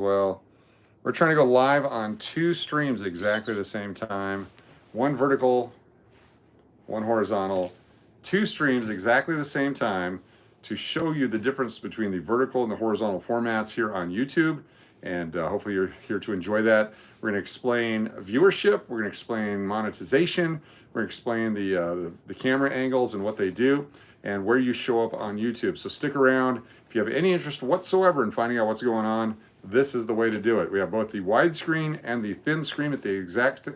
well. We're trying to go live on 2 streams exactly the same time. One vertical, one horizontal. 2 streams exactly the same time to show you the difference between the vertical and the horizontal formats here on YouTube. And hopefully you're here to enjoy that. We're going to explain viewership. We're going to explain monetization. We're going to explain the camera angles and what they do and where you show up on YouTube. So stick around. If you have any interest whatsoever in finding out what's going on, this is the way to do it. We have both the widescreen and the thin screen at the exact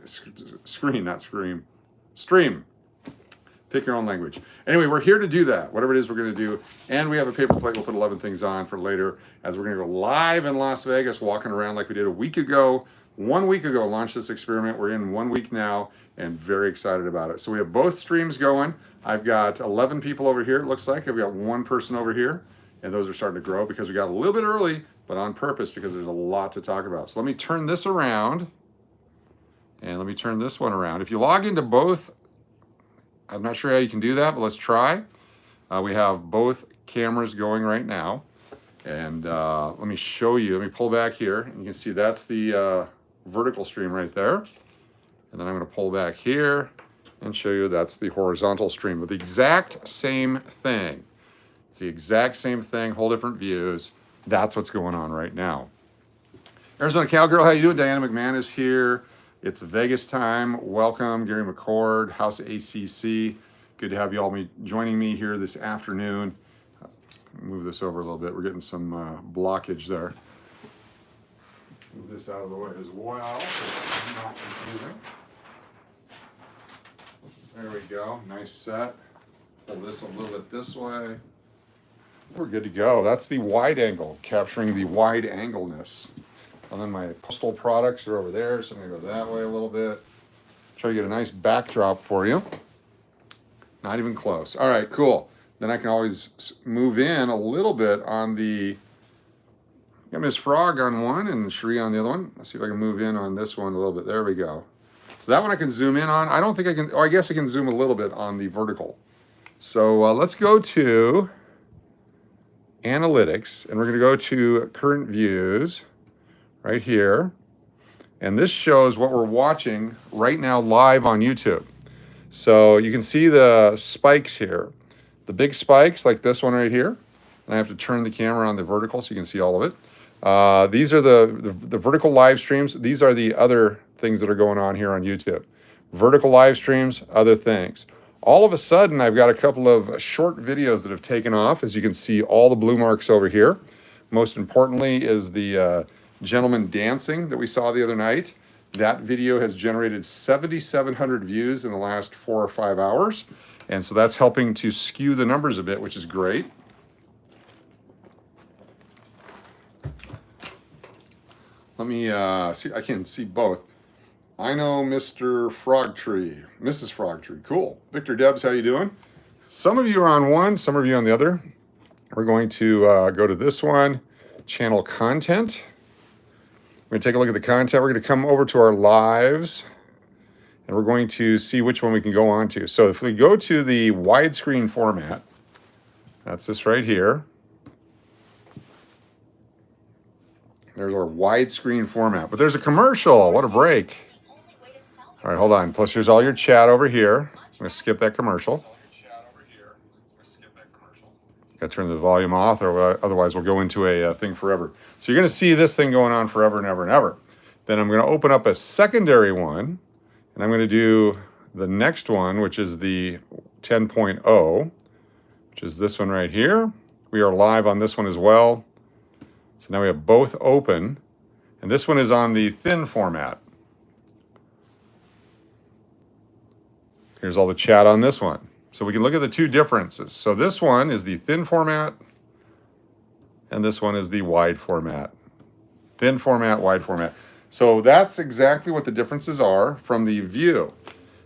stream. Pick your own language. Anyway, we're here to do that, whatever it is we're going to do. And we have a paper plate. We'll put 11 things on for later as we're going to go live in Las Vegas, walking around like we did a week ago. 1 week ago, launched this experiment. We're in 1 week now and very excited about it. So we have both streams going. I've got 11 people over here, it looks like. I've got 1 person over here. And those are starting to grow because we got a little bit early, but on purpose because there's a lot to talk about. So let me turn this around. And let me turn this one around. If you log into both, I'm not sure how you can do that, but let's try. We have both cameras going right now. And let me show you. Let me pull back here. And you can see that's the vertical stream right there. And then I'm going to pull back here and show you that's the horizontal stream with the exact same thing. It's the exact same thing, whole different views. That's what's going on right now. Arizona Cowgirl, how you doing? Diana McMahon is here. It's Vegas time. Welcome, Gary McCord, House ACC. Good to have you all joining me here this afternoon. Move this over a little bit. We're getting some blockage there. Move this out of the way as well, so it's not confusing. There we go. Nice set. Pull this a little bit this way. We're good to go. That's the wide angle, capturing the wide angleness. And then my postal products are over there, so I'm going to go that way a little bit. Try to get a nice backdrop for you. Not even close. All right, cool. Then I can always move in a little bit on the... Got Miss Frog on one and Shree on the other one. Let's see if I can move in on this one a little bit. There we go. So that one I can zoom in on. I don't think I can... Oh, I guess I can zoom a little bit on the vertical. So let's go to Analytics, and we're going to go to Current Views right here. And this shows what we're watching right now live on YouTube. So you can see the spikes here. The big spikes like this one right here. And I have to turn the camera on the vertical so you can see all of it. These are the vertical live streams. These are the other things that are going on here on YouTube. Vertical live streams, other things. All of a sudden, I've got a couple of short videos that have taken off. As you can see, all the blue marks over here. Most importantly is the gentleman dancing that we saw the other night. That video has generated 7,700 views in the last 4 or 5 hours. And so that's helping to skew the numbers a bit, which is great. Let me see, I can see both. I know Mr. Frogtree, Mrs. Frogtree, cool. Victor Debs, how you doing? Some of you are on one, some of you on the other. We're going to go to this one, channel content. We're going to take a look at the content. We're going to come over to our lives, and we're going to see which one we can go on to. So if we go to the widescreen format, that's this right here. There's our widescreen format, but there's a commercial. What a break. All right, hold on. Plus, here's all your chat over here. I'm going to skip that commercial. Got to turn the volume off, or otherwise we'll go into a thing forever. So you're going to see this thing going on forever and ever and ever. Then I'm going to open up a secondary one, and I'm going to do the next one, which is the 10.0, which is this one right here. We are live on this one as well. So now we have both open, and this one is on the thin format. Here's all the chat on this one. So we can look at the 2 differences. So this one is the thin format, and this one is the wide format. Thin format, wide format. So that's exactly what the differences are from the view.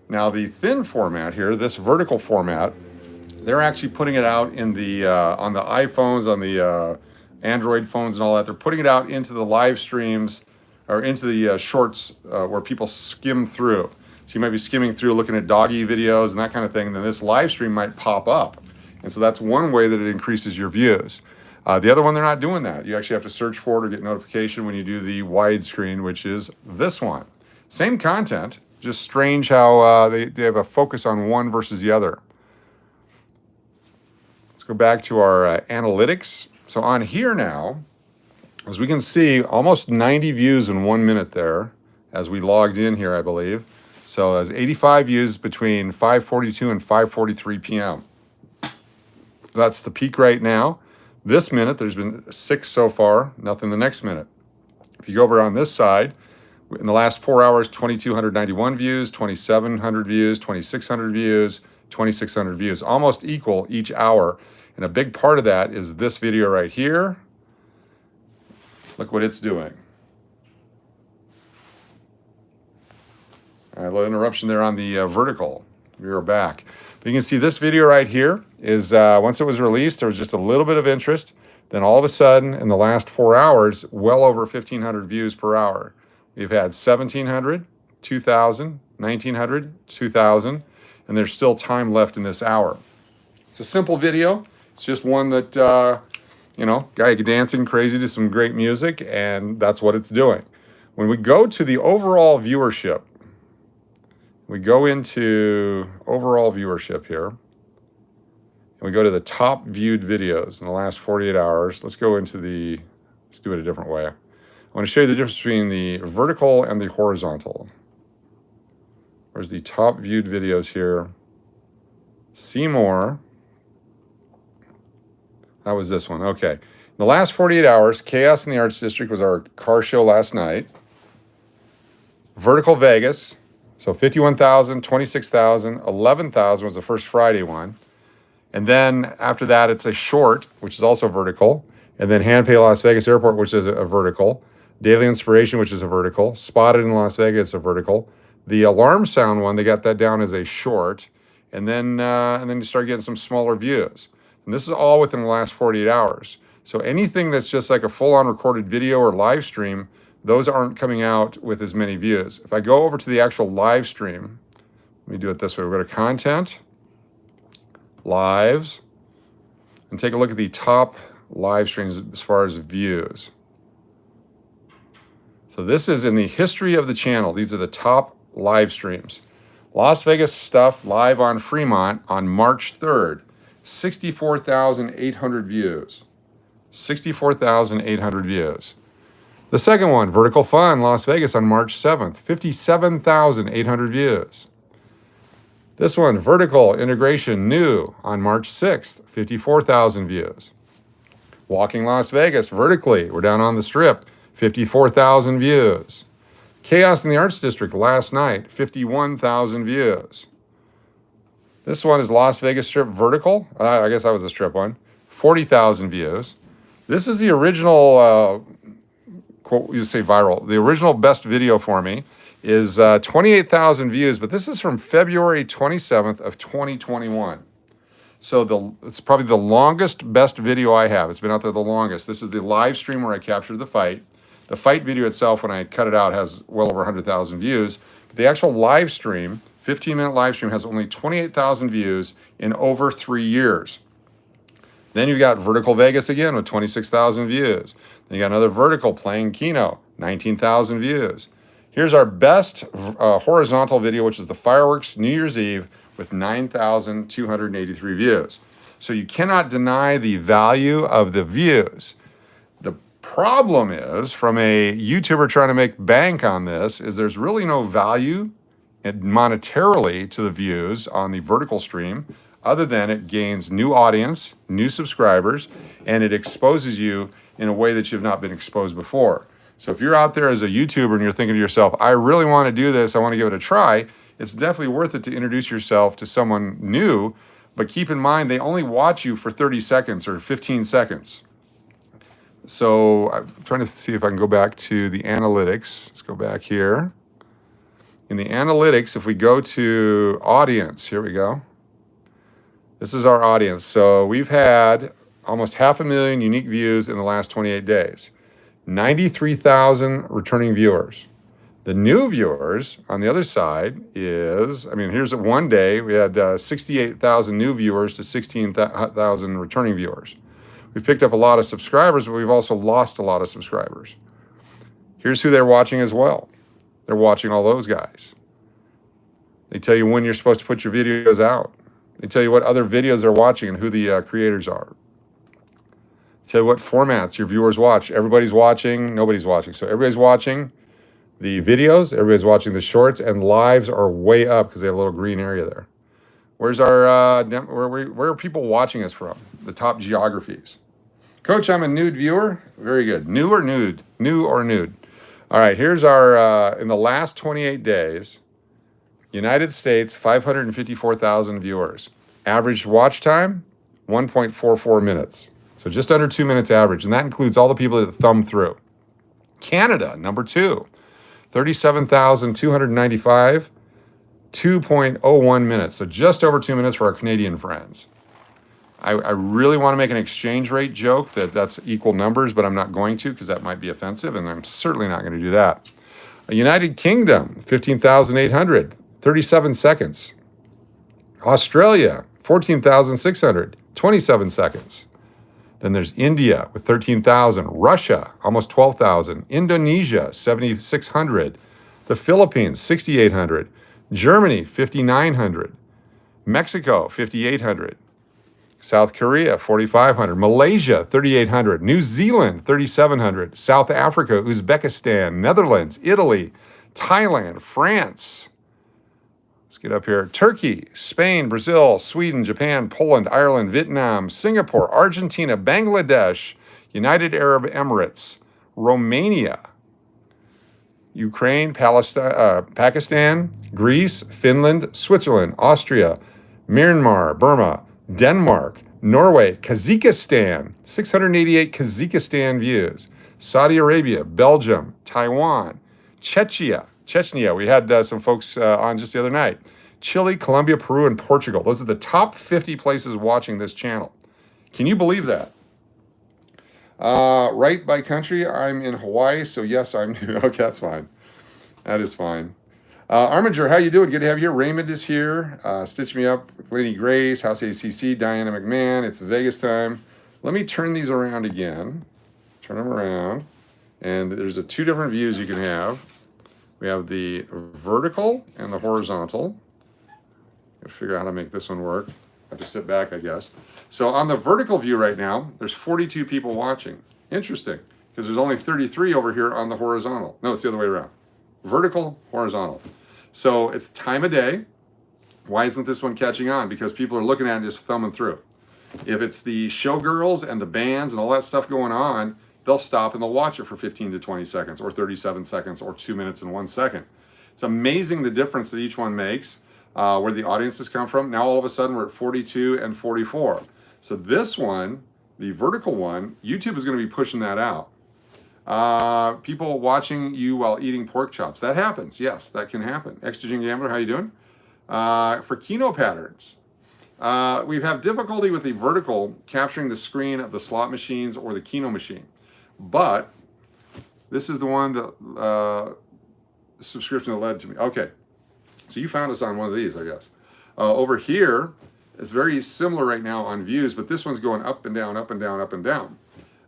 Now the thin format here, this vertical format, they're actually putting it out in the on the iPhones, on the Android phones and all that. They're putting it out into the live streams or into the shorts where people skim through. So you might be skimming through looking at DAWG videos and that kind of thing, and then this live stream might pop up. And so that's one way that it increases your views. The other one, they're not doing that. You actually have to search for it or get notification when you do the widescreen, which is this one. Same content, just strange how they have a focus on one versus the other. Let's go back to our analytics. So on here now, as we can see, almost 90 views in 1 minute there as we logged in here, I believe. So there's 85 views between 5:42 and 5:43 p.m. That's the peak right now. This minute, there's been 6 so far, nothing the next minute. If you go over on this side, in the last 4 hours, 2,291 views, 2,700 views, 2,600 views, 2,600 views, almost equal each hour. And a big part of that is this video right here. Look what it's doing. A little interruption there on the vertical. We are back. But you can see this video right here is, once it was released, there was just a little bit of interest. Then all of a sudden, in the last 4 hours, well over 1,500 views per hour. We've had 1,700, 2,000, 1,900, 2,000, and there's still time left in this hour. It's a simple video. It's just one that, you know, guy dancing crazy to some great music, and that's what it's doing. When we go to the overall viewership, we go into overall viewership here, and we go to the top viewed videos in the last 48 hours. Let's go into the, let's do it a different way. I want to show you the difference between the vertical and the horizontal. Where's the top viewed videos here? See more. That was this one. Okay. In the last 48 hours, Chaos in the Arts District was our car show last night. Vertical Vegas. So 51,000, 26,000, 11,000 was the first Friday one. And then after that, it's a short, which is also vertical. And then Handpay Las Vegas Airport, which is a vertical. Daily Inspiration, which is a vertical. Spotted in Las Vegas, a vertical. The alarm sound one, they got that down as a short. And then you start getting some smaller views. And this is all within the last 48 hours. So anything that's just like a full-on recorded video or live stream, those aren't coming out with as many views. If I go over to the actual live stream, let me do it this way. We'll go to Content, Lives, and take a look at the top live streams as far as views. So this is in the history of the channel. These are the top live streams. Las Vegas stuff live on Fremont on March 3rd. 64,800 views. 64,800 views. The second one, Vertical Fun, Las Vegas on March 7th, 57,800 views. This one, Vertical Integration New on March 6th, 54,000 views. Walking Las Vegas, vertically, we're down on the strip, 54,000 views. Chaos in the Arts District last night, 51,000 views. This one is Las Vegas Strip Vertical. I guess that was a strip one. 40,000 views. This is the original, quote, you say viral. The original best video for me is 28,000 views, but this is from February 27th of 2021. So it's probably the longest, best video I have. It's been out there the longest. This is the live stream where I captured the fight. The fight video itself, when I cut it out, has well over 100,000 views. But the actual live stream, 15-minute live stream, has only 28,000 views in over 3 years. Then you've got Vertical Vegas again with 26,000 views. Then you got another Vertical playing Keno, 19,000 views. Here's our best horizontal video, which is the fireworks New Year's Eve with 9,283 views. So you cannot deny the value of the views. The problem is, from a YouTuber trying to make bank on this, is there's really no value monetarily to the views on the vertical stream, other than it gains new audience, new subscribers, and it exposes you in a way that you've not been exposed before. So if you're out there as a YouTuber and you're thinking to yourself, I really want to do this, I want to give it a try, it's definitely worth it to introduce yourself to someone new, but keep in mind they only watch you for 30 seconds or 15 seconds. So I'm trying to see if I can go back to the analytics. Let's go back here. In the analytics, if we go to audience, here we go. This is our audience. So we've had almost 500,000 unique views in the last 28 days. 93,000 returning viewers. The new viewers on the other side is, I mean, here's one day we had 68,000 new viewers to 16,000 returning viewers. We've picked up a lot of subscribers, but we've also lost a lot of subscribers. Here's who they're watching as well. They're watching all those guys. They tell you when you're supposed to put your videos out. They tell you what other videos they're watching and who the creators are. They tell you what formats your viewers watch. Everybody's watching, nobody's watching. So everybody's watching the videos, everybody's watching the shorts, and lives are way up because they have a little green area there. Where's our, where are people watching us from? The top geographies. Coach, I'm a nude viewer. Very good. New or nude? New or nude? All right, here's our, in the last 28 days, United States, 554,000 viewers. Average watch time, 1.44 minutes. So just under 2 minutes average, and that includes all the people that thumb through. Canada, number 2, 37,295, 2.01 minutes. So just over 2 minutes for our Canadian friends. I really want to make an exchange rate joke that's equal numbers, but I'm not going to because that might be offensive, and I'm certainly not going to do that. United Kingdom, 15,800, 37 seconds. Australia, 14,600, 27 seconds. Then there's India with 13,000. Russia, almost 12,000. Indonesia, 7,600. The Philippines, 6,800. Germany, 5,900. Mexico, 5,800. South Korea, 4,500. Malaysia, 3,800. New Zealand, 3,700. South Africa, Uzbekistan, Netherlands, Italy, Thailand, France. Let's get up here. Turkey, Spain, Brazil, Sweden, Japan, Poland, Ireland, Vietnam, Singapore, Argentina, Bangladesh, United Arab Emirates, Romania, Ukraine, Palestine, Pakistan, Greece, Finland, Switzerland, Austria, Myanmar, Burma, Denmark, Norway, Kazakhstan, 688 Kazakhstan views, Saudi Arabia, Belgium, Taiwan, Chechnya, we had some folks on just the other night, Chile, Colombia, Peru, and Portugal. Those are the top 50 places watching this channel. Can you believe that? Right by country, I'm in Hawaii, so yes, I'm new. Okay, that's fine. That is fine. Arminger, how you doing? Good to have you here. Raymond is here. Stitch Me Up, Lady Grace, House ACC, Diana McMahon. It's Vegas time. Let me turn these around again. Turn them around. And there's 2 different views you can have. We have the vertical and the horizontal. Gotta figure out how to make this one work. I have to sit back, I guess. So on the vertical view right now, there's 42 people watching. Interesting, because there's only 33 over here on the horizontal. No, it's the other way around. Vertical, horizontal. So it's time of day. Why isn't this one catching on? Because people are looking at it and just thumbing through. If it's the showgirls and the bands and all that stuff going on, they'll stop and they'll watch it for 15 to 20 seconds or 37 seconds or 2 minutes and 1 second. It's amazing the difference that each one makes, where the audiences come from. Now all of a sudden we're at 42 and 44. So this one, the vertical one, YouTube is going to be pushing that out. People watching you while eating pork chops. That happens. Yes, that can happen. Extragen Gambler, how you doing? For Keno patterns, we have difficulty with the vertical capturing the screen of the slot machines or the Keno machine. But this is the one that subscription that led to me. Okay, so you found us on one of these, I guess. Over here, it's very similar right now on views, but this one's going up and down, up and down, up and down.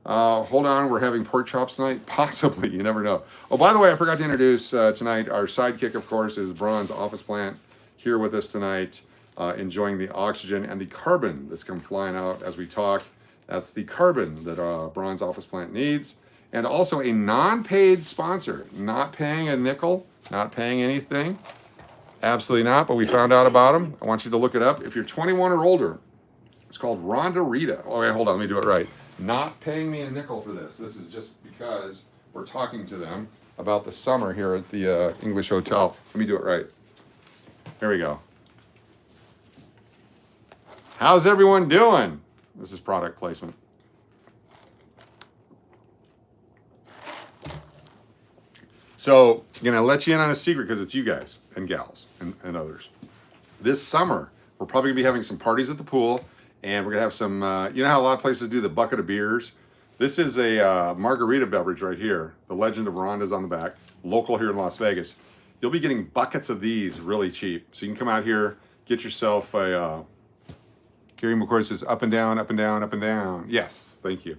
Hold on, we're having pork chops tonight? Possibly, you never know. Oh, by the way, I forgot to introduce tonight, our sidekick, of course, is Bronze Office Plant here with us tonight, enjoying the oxygen and the carbon that's come flying out as we talk. That's the carbon that Bronze Office Plant needs. And also a non-paid sponsor, not paying a nickel, not paying anything. Absolutely not, but we found out about them. I want you to look it up. If you're 21 or older, it's called Rhonda Rita. Oh, wait, hold on, let me do it right. Not paying me a nickel for this. This is just because we're talking to them about the summer here at the English Hotel. Let me do it right. Here we go. How's everyone doing? This is product placement. So I'm going to let you in on a secret because it's you guys and gals and others. This summer, we're probably going to be having some parties at the pool, and we're going to have some, you know how a lot of places do the bucket of beers? This is a margarita beverage right here. The Legend of Rhonda's on the back, local here in Las Vegas. You'll be getting buckets of these really cheap. So you can come out here, get yourself a Gary McCord says up and down, up and down, up and down. Yes, thank you.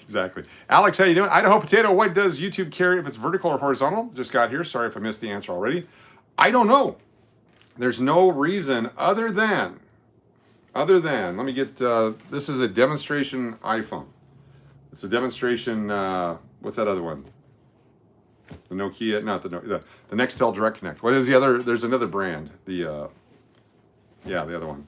Exactly. Alex, how you doing? Idaho Potato, what does YouTube carry if it's vertical or horizontal? Just got here. Sorry if I missed the answer already. I don't know. There's no reason other than, let me get, this is a demonstration iPhone. It's a demonstration, what's that other one? The Nokia, not the Nextel Direct Connect. What is the other? There's another brand. The other one.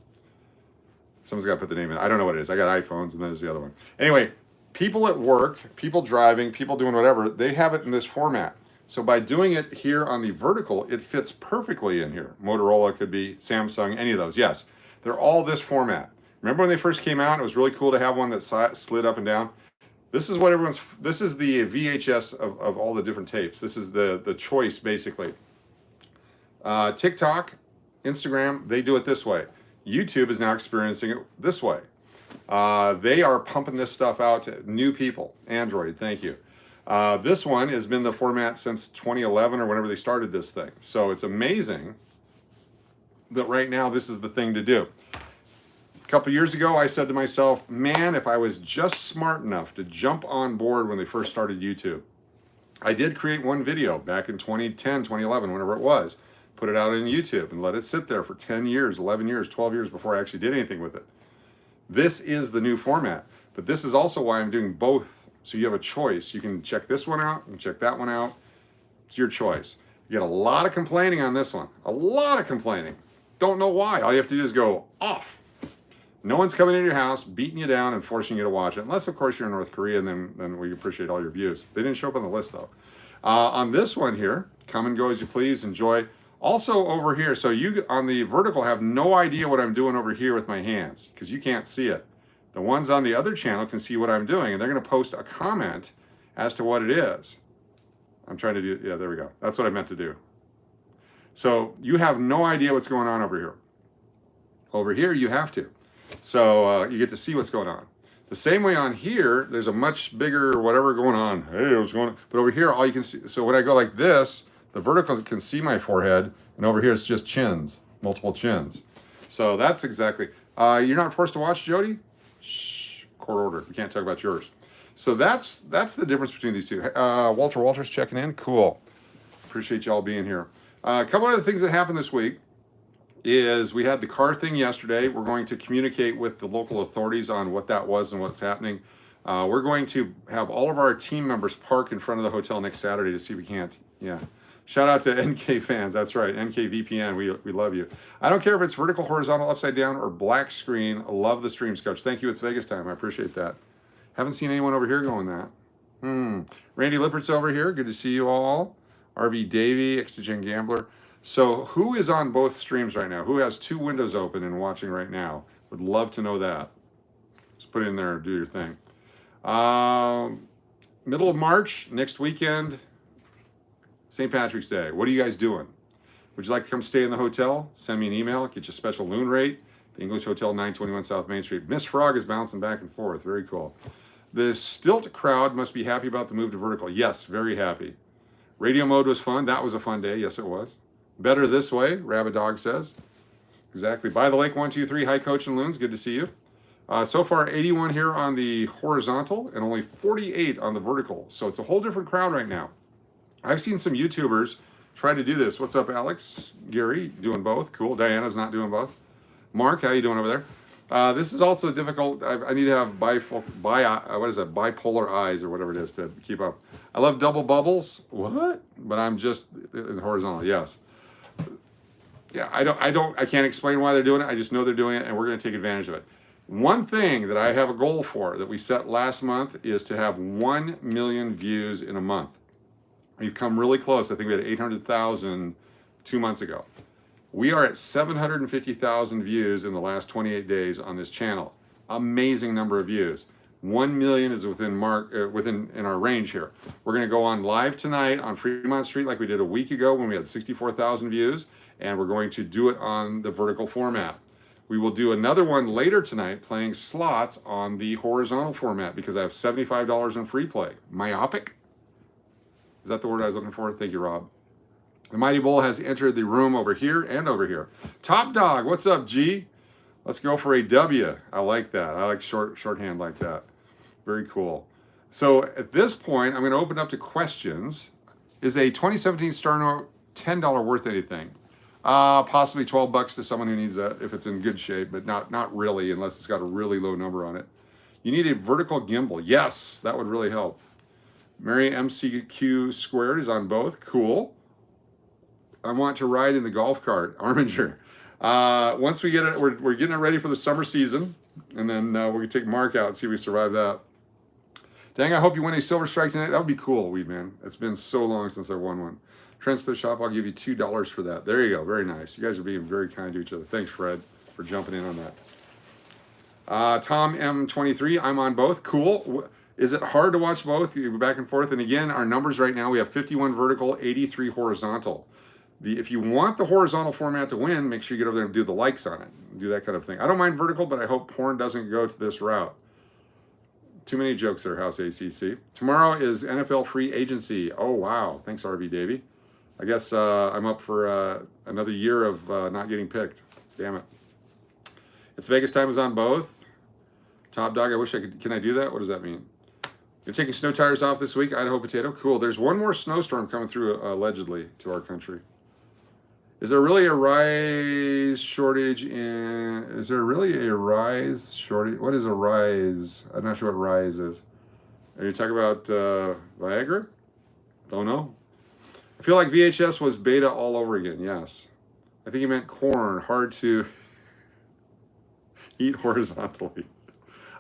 Someone's got to put the name in. I don't know what it is. I got iPhones, and then there's the other one. Anyway, people at work, people driving, people doing whatever, they have it in this format. So by doing it here on the vertical, it fits perfectly in here. Motorola could be, Samsung, any of those. Yes, they're all this format. Remember when they first came out? It was really cool to have one that slid up and down. This is what this is the VHS of all the different tapes. This is the choice, basically. TikTok, Instagram, they do it this way. YouTube is now experiencing it this way. They are pumping this stuff out to new people. Android, thank you. This one has been the format since 2011 or whenever they started this thing. So it's amazing that right now this is the thing to do. A couple years ago, I said to myself, man, if I was just smart enough to jump on board when they first started YouTube. I did create one video back in 2010, 2011, whenever it was. Put it out on YouTube and let it sit there for 10 years, 11 years, 12 years before I actually did anything with it. This is the new format, but this is also why I'm doing both. So you have a choice. You can check this one out and check that one out. It's your choice. You get a lot of complaining on this one. A lot of complaining. Don't know why. All you have to do is go off. No one's coming into your house, beating you down and forcing you to watch it. Unless, of course, you're in North Korea, and then we appreciate all your views. They didn't show up on the list, though. On this one here, come and go as you please. Enjoy. Also over here, so you on the vertical have no idea what I'm doing over here with my hands because you can't see it. The ones on the other channel can see what I'm doing, and they're going to post a comment as to what it is. I'm trying to do, yeah, there we go. That's what I meant to do. So you have no idea what's going on over here. Over here, you have to. So you get to see what's going on. The same way on here, there's a much bigger whatever going on. Hey, what's going on? But over here, all you can see, so when I go like this, the vertical can see my forehead, and over here it's just chins, multiple chins. So that's exactly, you're not forced to watch, Jody? Shh, court order, we can't talk about yours. So that's the difference between these two. Walter Walters checking in, cool. Appreciate y'all being here. A couple other things that happened this week is we had the car thing yesterday. We're going to communicate with the local authorities on what that was and what's happening. We're going to have all of our team members park in front of the hotel next Saturday to see if we can't, yeah. Shout out to NK fans, that's right, NK VPN, we love you. I don't care if it's vertical, horizontal, upside down, or black screen. I love the streams, Coach. Thank you, it's Vegas time, I appreciate that. Haven't seen anyone over here going that. Randy Lippert's over here, good to see you all. RV Davey, Extra-Gen Gambler. So who is on both streams right now? Who has two windows open and watching right now? Would love to know that. Just put it in there and do your thing. Middle of March, next weekend, St. Patrick's Day. What are you guys doing? Would you like to come stay in the hotel? Send me an email, get you a special LOON rate. The English Hotel, 921 South Main Street. Miss Frog is bouncing back and forth. Very cool. The Stilt crowd must be happy about the move to vertical. Yes, very happy. Radio mode was fun. That was a fun day. Yes, it was. Better this way, Rabbit Dog says. Exactly. By the Lake 123. Hi, Coach and Loons. Good to see you. So far, 81 here on the horizontal and only 48 on the vertical. So it's a whole different crowd right now. I've seen some YouTubers try to do this. What's up, Alex? Gary, doing both. Cool. Diana's not doing both. Mark, how you doing over there? This is also difficult. I need to have bipolar eyes or whatever it is to keep up. I love double bubbles. What? But I'm just in horizontal. Yes. Yeah, I can't explain why they're doing it. I just know they're doing it, and we're going to take advantage of it. One thing that I have a goal for that we set last month is to have 1 million views in a month. We've come really close. I think we had 800,000 2 months ago. We are at 750,000 views in the last 28 days on this channel. Amazing number of views. 1 million is within our range here. We're going to go on live tonight on Fremont Street like we did a week ago when we had 64,000 views, and we're going to do it on the vertical format. We will do another one later tonight playing slots on the horizontal format because I have $75 in free play. Myopic? Is that the word I was looking for? Thank you, Rob. The Mighty Bull has entered the room over here and over here. Top Dog, what's up, G? Let's go for a W. I like that. I like shorthand like that. Very cool. So at this point, I'm going to open up to questions. Is a 2017 Star Note $10 worth anything? Possibly $12 to someone who needs that if it's in good shape, but not really unless it's got a really low number on it. You need a vertical gimbal. Yes, that would really help. Mary MCQ squared is on both. Cool. I want to ride in the golf cart. Arminger. Once we get it, we're getting it ready for the summer season, and then we're going to take Mark out and see if we survive that. Dang, I hope you win a Silver Strike tonight. That would be cool, Weed Man. It's been so long since I won one. Trends to the shop, I'll give you $2 for that. There you go. Very nice. You guys are being very kind to each other. Thanks, Fred, for jumping in on that. Tom M23, I'm on both. Cool. Is it hard to watch both? You go back and forth. And again, our numbers right now, we have 51 vertical, 83 horizontal. If you want the horizontal format to win, make sure you get over there and do the likes on it. Do that kind of thing. I don't mind vertical, but I hope porn doesn't go to this route. Too many jokes there, House ACC. Tomorrow is NFL free agency. Oh, wow. Thanks, RV Davey. I guess I'm up for another year of not getting picked. Damn it. It's Vegas time is on both. Top Dog, I wish I could. Can I do that? What does that mean? You're taking snow tires off this week? Idaho Potato. Cool. There's one more snowstorm coming through, allegedly, to our country. Is there really a rise shortage in... Is there really a rise shortage? What is a rise? I'm not sure what rise is. Are you talking about Viagra? Don't know. I feel like VHS was beta all over again. Yes. I think he meant corn. Hard to eat horizontally.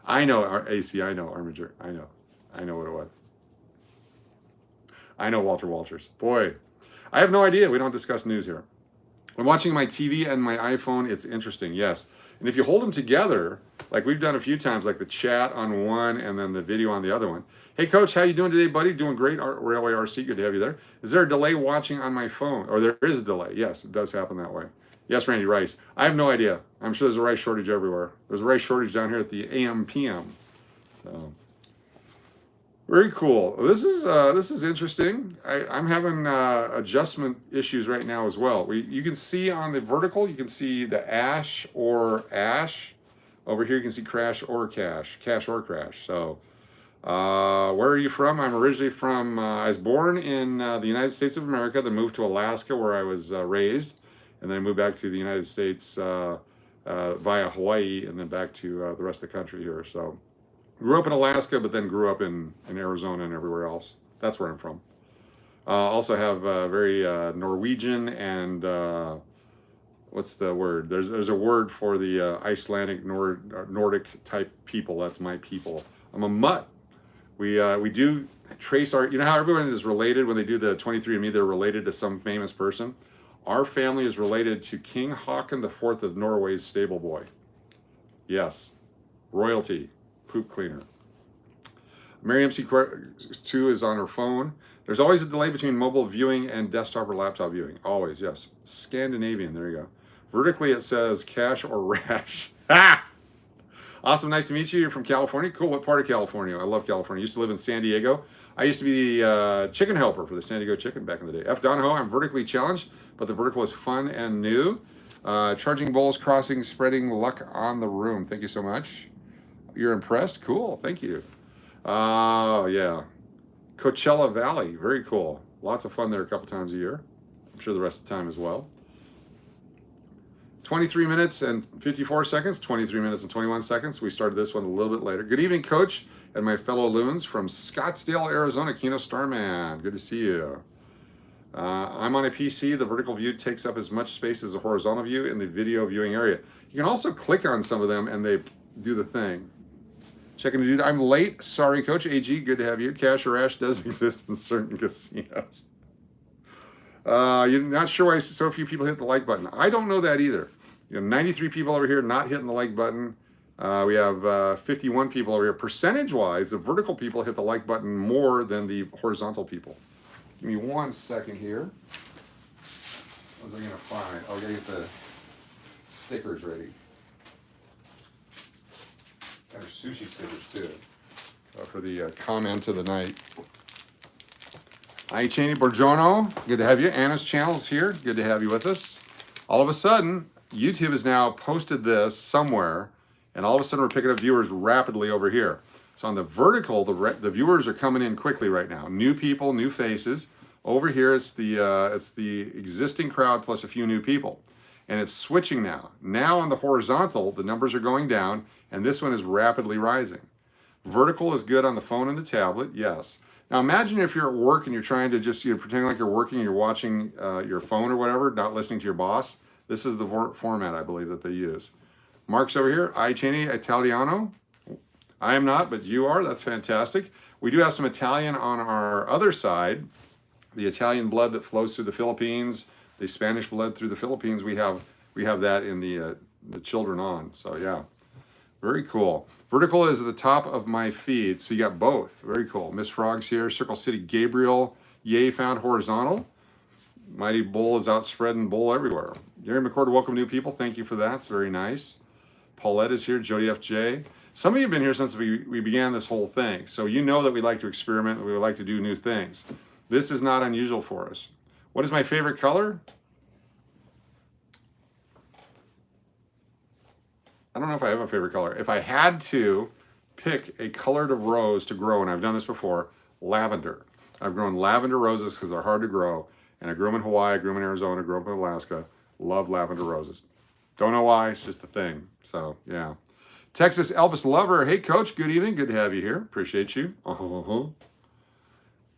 I know, AC. I know, Armiger. I know. I know what it was. I know Walter Walters. Boy, I have no idea. We don't discuss news here. I'm watching my TV and my iPhone. It's interesting, yes. And if you hold them together, like we've done a few times, like the chat on one and then the video on the other one. Hey, Coach, how you doing today, buddy? Doing great, Railway RC. Good to have you there. Is there a delay watching on my phone? Or there is a delay. Yes, it does happen that way. Yes, Randy Rice. I have no idea. I'm sure there's a rice shortage everywhere. There's a rice shortage down here at the AM PM. So. Very cool. This is interesting. I'm having adjustment issues right now as well. You can see on the vertical, you can see the ash or ash. Over here, you can see crash or cash or crash. So, where are you from? I'm originally from. I was born in the United States of America, then moved to Alaska, where I was raised, and then moved back to the United States via Hawaii, and then back to the rest of the country here. So. Grew up in Alaska, but then grew up in Arizona and everywhere else. That's where I'm from. Also have very Norwegian and what's the word? There's a word for the Icelandic Nordic type people. That's my people. I'm a mutt. We do trace our. You know how everyone is related when they do the 23andMe? They're related to some famous person. Our family is related to King Haakon IV of Norway's stable boy. Yes, royalty. Poop cleaner. Mary MC2 is on her phone. There's always a delay between mobile viewing and desktop or laptop viewing. Always, yes. Scandinavian, there you go. Vertically it says cash or rash. Ah! Awesome, nice to meet you. You're from California? Cool, what part of California? I love California. I used to live in San Diego. I used to be the chicken helper for the San Diego Chicken back in the day. F. Donahoe, I'm vertically challenged, but the vertical is fun and new. Charging bowls, crossing, spreading luck on the room. Thank you so much. You're impressed? Cool, thank you. Yeah. Coachella Valley, very cool. Lots of fun there a couple times a year. I'm sure the rest of the time as well. 23 minutes and 54 seconds, 23 minutes and 21 seconds. We started this one a little bit later. Good evening, Coach, and my fellow loons from Scottsdale, Arizona, Keno Starman. Good to see you. I'm on a PC. The vertical view takes up as much space as the horizontal view in the video viewing area. You can also click on some of them and they do the thing. Checking the dude. I'm late. Sorry, Coach. AG, good to have you. Cash or Ash does exist in certain casinos. You're not sure why so few people hit the like button. I don't know that either. You know, 93 people over here not hitting the like button. We have 51 people over here. Percentage-wise, the vertical people hit the like button more than the horizontal people. Give me 1 second here. What was I going to find? Oh, I got to get the stickers ready. And sushi stickers too, for the comment of the night. Hi, Cheney Borgiorno. Good to have you. Anna's channel's here. Good to have you with us. All of a sudden, YouTube has now posted this somewhere, and all of a sudden we're picking up viewers rapidly over here. So on the vertical, the viewers are coming in quickly right now. New people, new faces. Over here, it's the existing crowd plus a few new people. And it's switching now. Now on the horizontal, the numbers are going down, and this one is rapidly rising. Vertical is good on the phone and the tablet, yes. Now imagine if you're at work and you're trying to just, you're pretending like you're working, you're watching your phone or whatever, not listening to your boss. This is the format, I believe, that they use. Mark's over here, Iceni Italiano. I am not, but you are, that's fantastic. We do have some Italian on our other side. The Italian blood that flows through the Philippines, the Spanish blood through the Philippines, we have that in the children on, so yeah. Very cool. Vertical is at the top of my feed, so you got both. Very cool. Miss Frog's here. Circle City Gabriel. Yay, found horizontal. Mighty Bull is out spreading bull everywhere. Gary McCord, welcome new people. Thank you for that. It's very nice. Paulette is here. Jody FJ. Some of you have been here since we began this whole thing, so you know that we like to experiment, we like to do new things. This is not unusual for us. What is my favorite color? I don't know if I have a favorite color. If I had to pick a color of rose to grow, and I've done this before, lavender. I've grown lavender roses because they're hard to grow. And I grew them in Hawaii, I grew them in Arizona, I grew them in Alaska. Love lavender roses. Don't know why, it's just the thing. So, yeah. Texas Elvis Lover. Hey, Coach, good evening. Good to have you here. Appreciate you.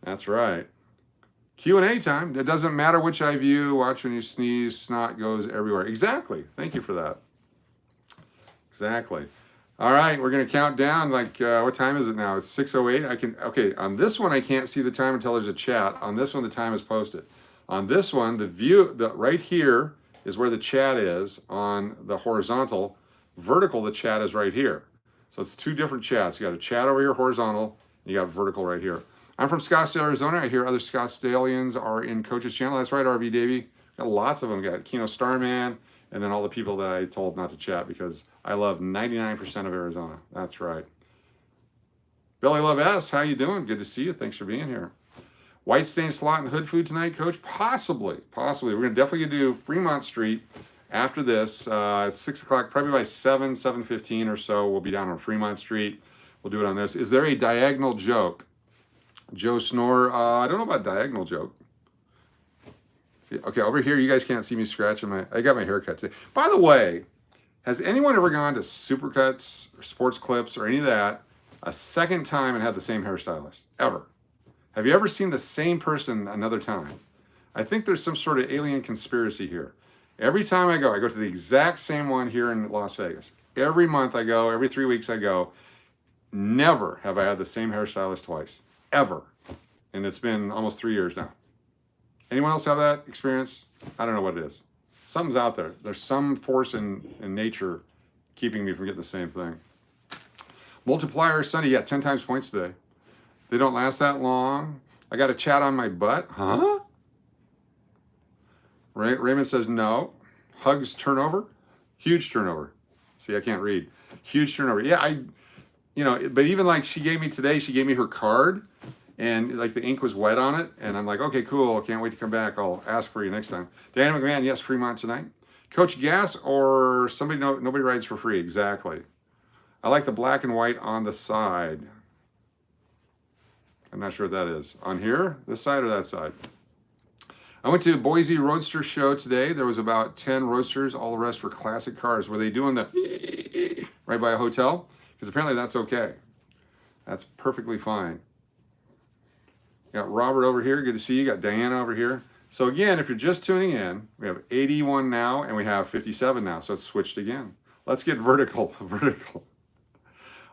That's right. Q&A time. It doesn't matter which eye view. Watch when you sneeze. Snot goes everywhere. Exactly. Thank you for that. Exactly. All right, we're going to count down. Like, what time is it now? It's 6:08. Okay, on this one, I can't see the time until there's a chat. On this one, the time is posted. On this one, right here is where the chat is on the horizontal. Vertical, the chat is right here. So it's two different chats. You got a chat over here, horizontal, and you got vertical right here. I'm from Scottsdale, Arizona. I hear other Scottsdalians are in Coach's channel. That's right, RV Davey. Got lots of them. Got Keno Starman, and then all the people that I told not to chat because I love 99% of Arizona. That's right. Bellylove S, how you doing? Good to see you. Thanks for being here. White Stain Slot and Hood Food tonight, Coach? Possibly. We're going to definitely do Fremont Street after this. It's 6 o'clock, probably by 7:15 or so. We'll be down on Fremont Street. We'll do it on this. Is there a diagonal joke? Joe Snore, I don't know about diagonal joke. See, okay, over here, you guys can't see me scratching I got my hair cut today. By the way, has anyone ever gone to Supercuts or Sports Clips or any of that a second time and had the same hairstylist? Ever? Have you ever seen the same person another time? I think there's some sort of alien conspiracy here. Every time I go to the exact same one here in Las Vegas. Every month I go, every 3 weeks I go. Never have I had the same hairstylist twice. Ever. And it's been almost 3 years now. Anyone else have that experience? I don't know what it is. Something's out there. There's some force in nature keeping me from getting the same thing. Multiplier Sunday, yeah, 10 times points today. They don't last that long. I got a chat on my butt. Huh? Raymond says no. Hugs turnover. Huge turnover. See, I can't read. Huge turnover. Yeah, but even like she gave me today, she gave me her card and like the ink was wet on it. And I'm like, okay, cool. Can't wait to come back. I'll ask for you next time. Diana McMahon, yes, Fremont tonight. Coach Gas or somebody, nobody rides for free. Exactly. I like the black and white on the side. I'm not sure what that is. On here, this side or that side? I went to Boise Roadster Show today. There was about 10 roadsters. All the rest were classic cars. Were they doing the right by a hotel? Because apparently that's okay. That's perfectly fine. Got Robert over here. Good to see you. Got Diana over here. So again, if you're just tuning in, we have 81 now and we have 57 now. So it's switched again. Let's get vertical.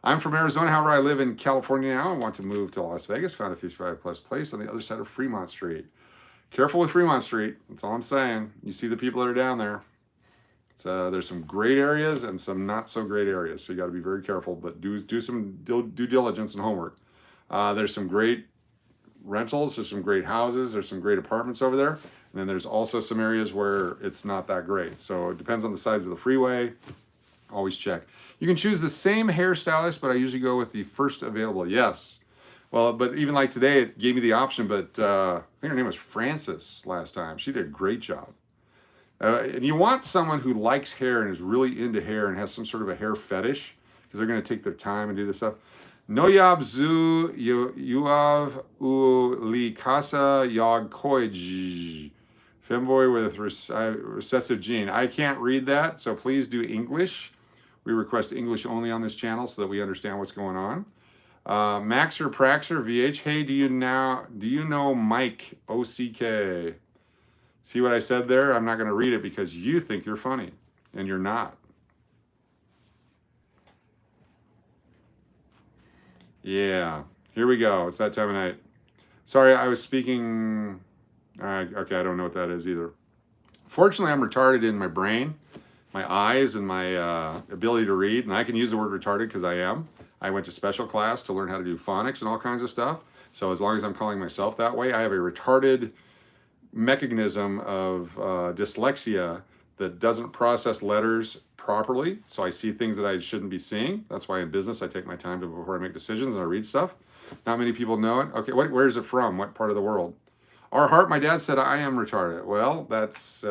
I'm from Arizona. However, I live in California now. I want to move to Las Vegas. Found a 55 plus place on the other side of Fremont Street. Careful with Fremont Street. That's all I'm saying. You see the people that are down there. There's some great areas and some not so great areas. So you got to be very careful, but do some due diligence and homework. There's some great rentals. There's some great houses. There's some great apartments over there. And then there's also some areas where it's not that great. So it depends on the size of the freeway. Always check. You can choose the same hairstylist, but I usually go with the first available. Yes. Well, but even like today, it gave me the option, but I think her name was Frances last time. She did a great job. And you want someone who likes hair and is really into hair and has some sort of a hair fetish, because they're going to take their time and do this stuff. Noyab zu yuav u li casa yog koj. Femboy with recessive gene. I can't read that, so please do English. We request English only on this channel so that we understand what's going on. Maxer Praxer VH. Hey, do you know Mike OCK? See what I said there? I'm not going to read it because you think you're funny, and you're not. Yeah, here we go. It's that time of night. Sorry, I was speaking. Okay, I don't know what that is either. Fortunately, I'm retarded in my brain, my eyes, and my ability to read, and I can use the word retarded because I am. I went to special class to learn how to do phonics and all kinds of stuff. So as long as I'm calling myself that way, I have a retarded mechanism of dyslexia that doesn't process letters properly. So I see things that I shouldn't be seeing. That's why in business, I take my time before I make decisions and I read stuff. Not many people know it. Okay, where is it from? What part of the world? Our heart, my dad said I am retarded. Well, that's,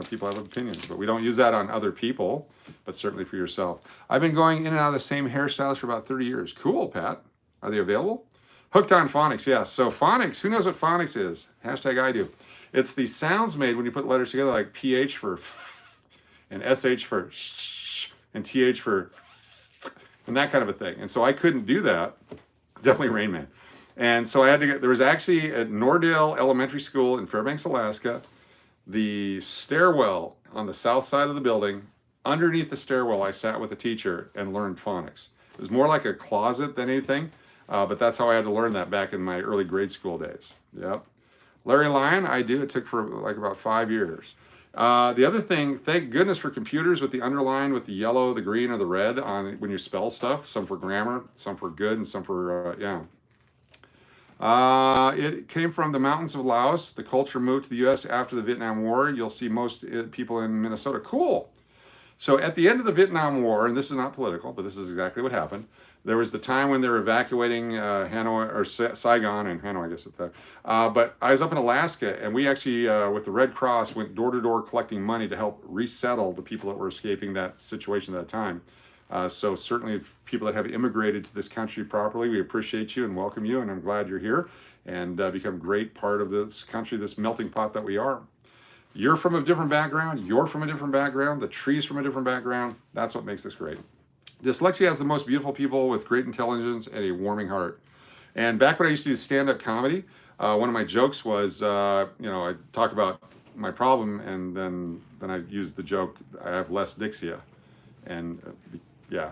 people have opinions, but we don't use that on other people, but certainly for yourself. I've been going in and out of the same hairstyles for about 30 years. Cool, Pat. Are they available? Hooked on phonics, yes. So phonics, who knows what phonics is? Hashtag I do. It's the sounds made when you put letters together, like PH for f, and SH for sh, and TH for and that kind of a thing. And so I couldn't do that. Definitely Rain Man. And so I had to get, there was actually at Nordale Elementary School in Fairbanks, Alaska, the stairwell on the south side of the building. Underneath the stairwell, I sat with a teacher and learned phonics. It was more like a closet than anything, but that's how I had to learn that back in my early grade school days. Yep. Larry Lyon, I do. It took for like about 5 years. The other thing, thank goodness for computers with the underline with the yellow, the green, or the red on when you spell stuff. Some for grammar, some for good, and some for, yeah. It came from the mountains of Laos. The culture moved to the U.S. after the Vietnam War. You'll see most people in Minnesota. Cool. So at the end of the Vietnam War, and this is not political, but this is exactly what happened. There was the time when they were evacuating Hanoi, or Saigon and Hanoi, I guess at that. But I was up in Alaska, and we actually, with the Red Cross, went door to door collecting money to help resettle the people that were escaping that situation at that time. So certainly people that have immigrated to this country properly, we appreciate you and welcome you, and I'm glad you're here and become a great part of this country, this melting pot that we are. You're from a different background, you're from a different background, the tree's from a different background. That's what makes this great. Dyslexia has the most beautiful people with great intelligence and a warming heart. And back when I used to do stand-up comedy, one of my jokes was, I talk about my problem and then I use the joke, I have less dyslexia. And yeah.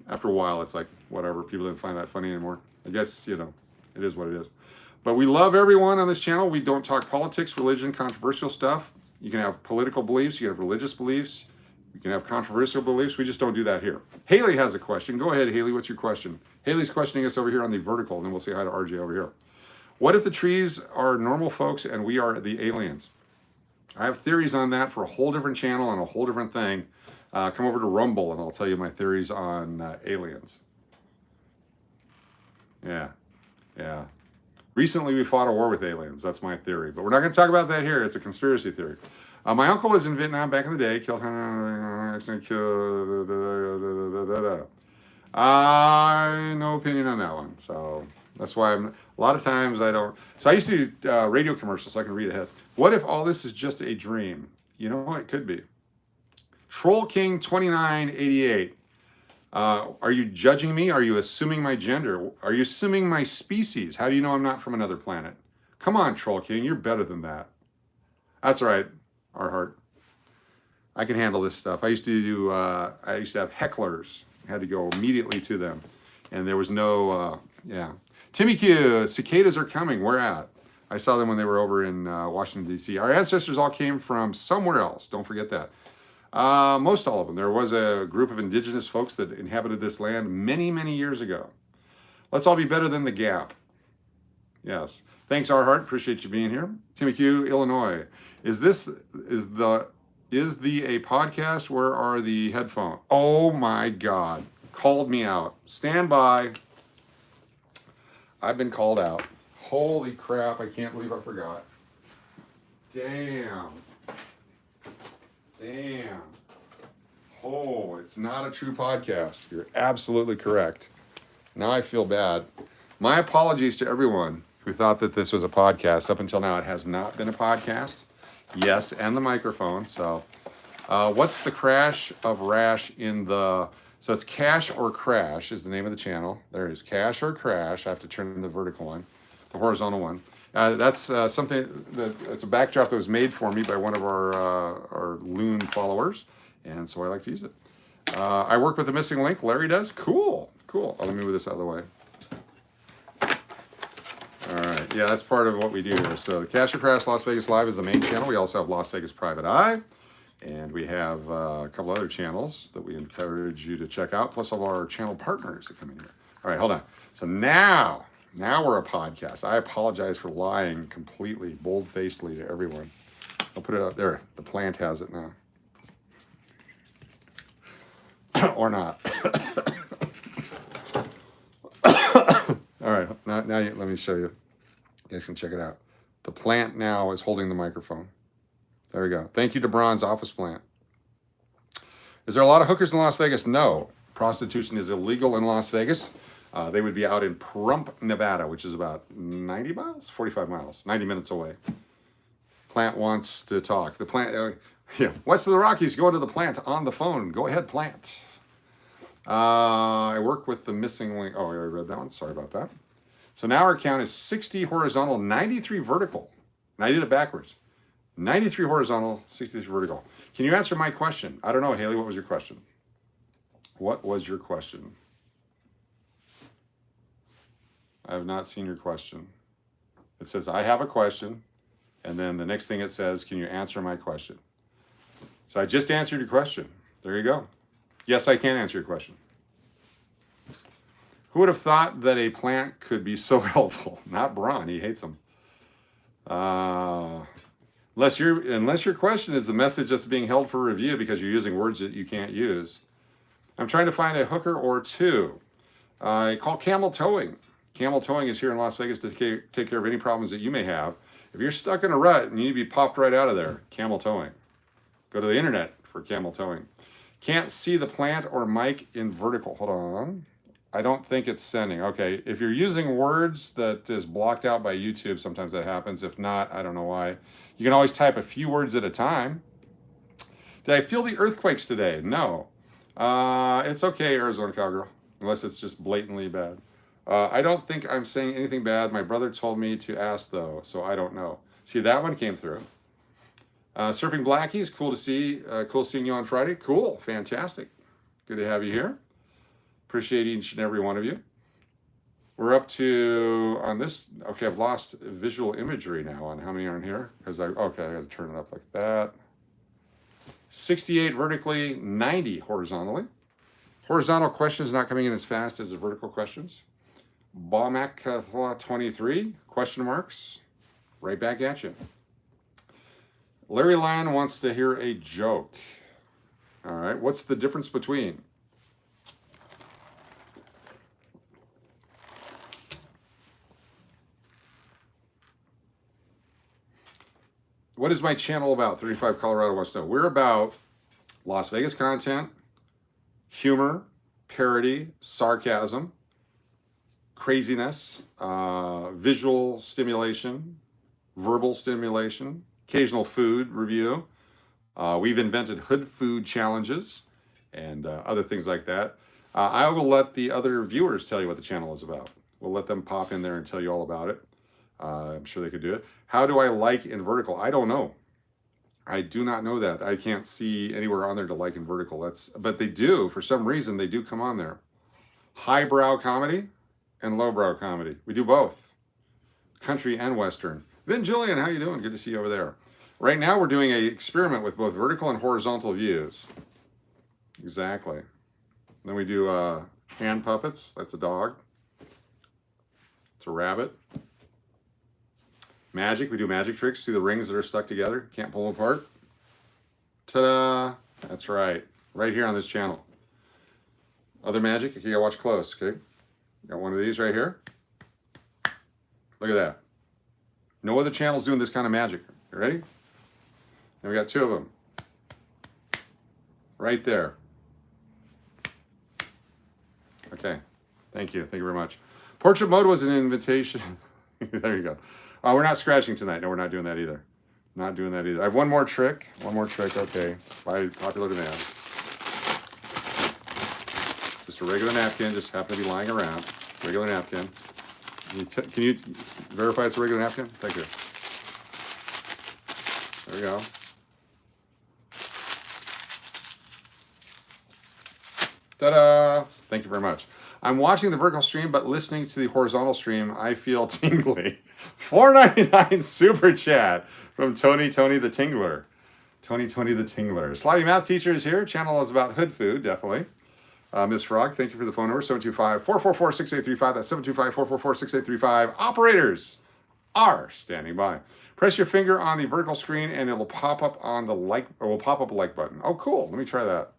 After a while, it's like, whatever, people didn't find that funny anymore. I guess, it is what it is. But we love everyone on this channel. We don't talk politics, religion, controversial stuff. You can have political beliefs, you can have religious beliefs, you can have controversial beliefs. We just don't do that here. Haley has a question. Go ahead, Haley, what's your question? Haley's questioning us over here on the vertical, and then we'll say hi to RJ over here. What if the trees are normal folks and we are the aliens? I have theories on that for a whole different channel and a whole different thing. Come over to Rumble and I'll tell you my theories on aliens. Yeah. Recently we fought a war with aliens. That's my theory. But we're not going to talk about that here. It's a conspiracy theory. My uncle was in Vietnam back in the day. Killed... no opinion on that one. So that's why a lot of times I don't... So I used to do radio commercials so I can read ahead. What if all this is just a dream? You know what? It could be. Troll King 2988. Are you judging me? Are you assuming my gender? Are you assuming my species? How do you know I'm not from another planet? Come on, Troll King, you're better than that. That's right, our heart. I can handle this stuff. I used to have hecklers. I had to go immediately to them. And there was no, Timmy Q, cicadas are coming. Where at? I saw them when they were over in Washington, D.C. Our ancestors all came from somewhere else. Don't forget that. Most all of them. There was a group of indigenous folks that inhabited this land many, many years ago. Let's all be better than the Gap. Yes. Thanks, our heart. Appreciate you being here. Timmy Q, Illinois. Is the a podcast? Where are the headphones? Oh my God. Called me out. Stand by. I've been called out. Holy crap. I can't believe I forgot. Damn. Damn. Oh, it's not a true podcast. You're absolutely correct. Now I feel bad. My apologies to everyone who thought that this was a podcast. Up until now, it has not been a podcast. Yes, and the microphone. So what's the crash of rash in the... So it's Cash or Crash is the name of the channel. There it is, Cash or Crash. I have to turn the vertical one, the horizontal one. That's something that it's a backdrop that was made for me by one of our LOON followers, and so I like to use it. I work with the missing link. Larry does. Cool, cool. Let me move this out of the way. All right, yeah, that's part of what we do here. So the Cash or Crash Las Vegas Live is the main channel. We also have Las Vegas Private Eye. And we have a couple other channels that we encourage you to check out, plus all our channel partners that come in here. All right, hold on. So now we're a podcast. I apologize for lying completely, bold-facedly to everyone. I'll put it up there. The plant has it now. Or not. All right, now let me show you. You guys can check it out. The plant now is holding the microphone. There we go. Thank you to Bron's office plant. Is there a lot of hookers in Las Vegas? No. Prostitution is illegal in Las Vegas. They would be out in Pahrump, Nevada, which is about 90 miles, 45 miles, 90 minutes away. Plant wants to talk. The plant, yeah, west of the Rockies, go to the plant on the phone. Go ahead, plant. I work with the missing link. Oh, I already read that one. Sorry about that. So now our count is 60 horizontal, 93 vertical. And I did it backwards. 93 horizontal, 63 vertical. Can you answer my question? I don't know, Haley, what was your question? What was your question? I have not seen your question. It says, I have a question. And then the next thing it says, can you answer my question? So I just answered your question. There you go. Yes, I can answer your question. Who would have thought that a plant could be so helpful? Not Braun, he hates them. Unless your question is the message that's being held for review because you're using words that you can't use. I'm trying to find a hooker or two. I call Camel Towing. Camel Towing is here in Las Vegas to take care of any problems that you may have. If you're stuck in a rut and you need to be popped right out of there, Camel Towing. Go to the internet for Camel Towing. Can't see the plant or mic in vertical. Hold on. I don't think it's sending. Okay, if you're using words that is blocked out by YouTube, sometimes that happens. If not, I don't know why. You can always type a few words at a time. Did I feel the earthquakes today? No. It's okay, Arizona Cowgirl, unless it's just blatantly bad. I don't think I'm saying anything bad. My brother told me to ask, though, so I don't know. See, that one came through. Surfing Blackies, cool to see. Cool seeing you on Friday. Cool, fantastic. Good to have you here. Appreciate each and every one of you. We're up to, on this, okay, I've lost visual imagery now on how many are in here. Because okay, I got to turn it up like that. 68 vertically, 90 horizontally. Horizontal questions not coming in as fast as the vertical questions. Baumac 23, question marks. Right back at you. Larry Lyon wants to hear a joke. All right, what's the difference between? What is my channel about? 35 Colorado wants to know. We're about Las Vegas content, humor, parody, sarcasm, craziness, visual stimulation, verbal stimulation, occasional food review. We've invented hood food challenges and other things like that. I will let the other viewers tell you what the channel is about. We'll let them pop in there and tell you all about it. I'm sure they could do it. How do I like in vertical? I don't know. I do not know that. I can't see anywhere on there to like in vertical. But they do, for some reason, they do come on there. Highbrow comedy and lowbrow comedy. We do both. Country and Western. Vin Julian, how you doing? Good to see you over there. Right now we're doing an experiment with both vertical and horizontal views. Exactly. Then we do hand puppets. That's a dog. It's a rabbit. Magic, we do magic tricks. See the rings that are stuck together? Can't pull them apart. Ta-da! That's right. Right here on this channel. Other magic, you gotta watch close, okay? Got one of these right here. Look at that. No other channel's doing this kind of magic. You ready? And we got two of them. right there. Okay, thank you very much. Portrait mode was an invitation. There you go. We're not scratching tonight. No, we're not doing that either. Not doing that either. I have one more trick. Okay, by popular demand. Just a regular napkin, just happened to be lying around. Regular napkin. Can you verify it's a regular napkin? Thank you. There we go. Ta-da! Thank you very much. I'm watching the vertical stream, but listening to the horizontal stream, I feel tingly. $4.99 super chat from Tony the Tingler. Tony the Tingler. Slidey Math Teacher is here. Channel is about hood food, definitely. Miss Frog, thank you for the phone number, 725-444-6835. That's 725-444-6835. Operators are standing by. Press your finger on the vertical screen and it will pop up on the like, or will pop up a like button. Oh, cool. Let me try that.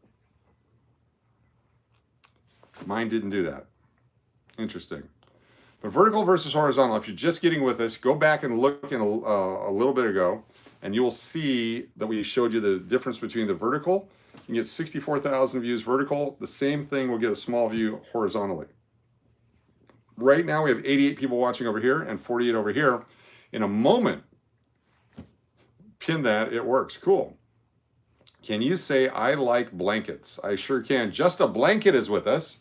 Mine didn't do that. Interesting. But vertical versus horizontal, if you're just getting with us, go back and look in a little bit ago, and you will see that we showed you the difference between the vertical. You can get 64,000 views vertical. The same thing will get a small view horizontally. Right now, we have 88 people watching over here and 48 over here. In a moment, pin that, it works. Cool. Can you say, I like blankets? I sure can. Just a Blanket is with us.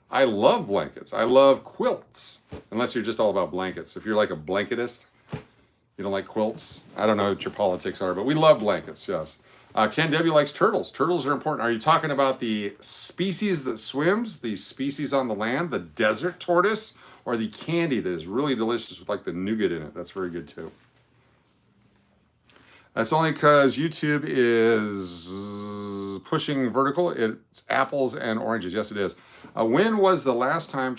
I love blankets. I love quilts. Unless you're just all about blankets. If you're like a blanketist, you don't like quilts. I don't know what your politics are, but we love blankets, yes. Ken W likes turtles. Turtles are important. Are you talking about the species that swims, the species on the land, the desert tortoise, or the candy that is really delicious with like the nougat in it? That's very good too. That's only because YouTube is pushing vertical. It's apples and oranges. Yes, it is. When was the last time...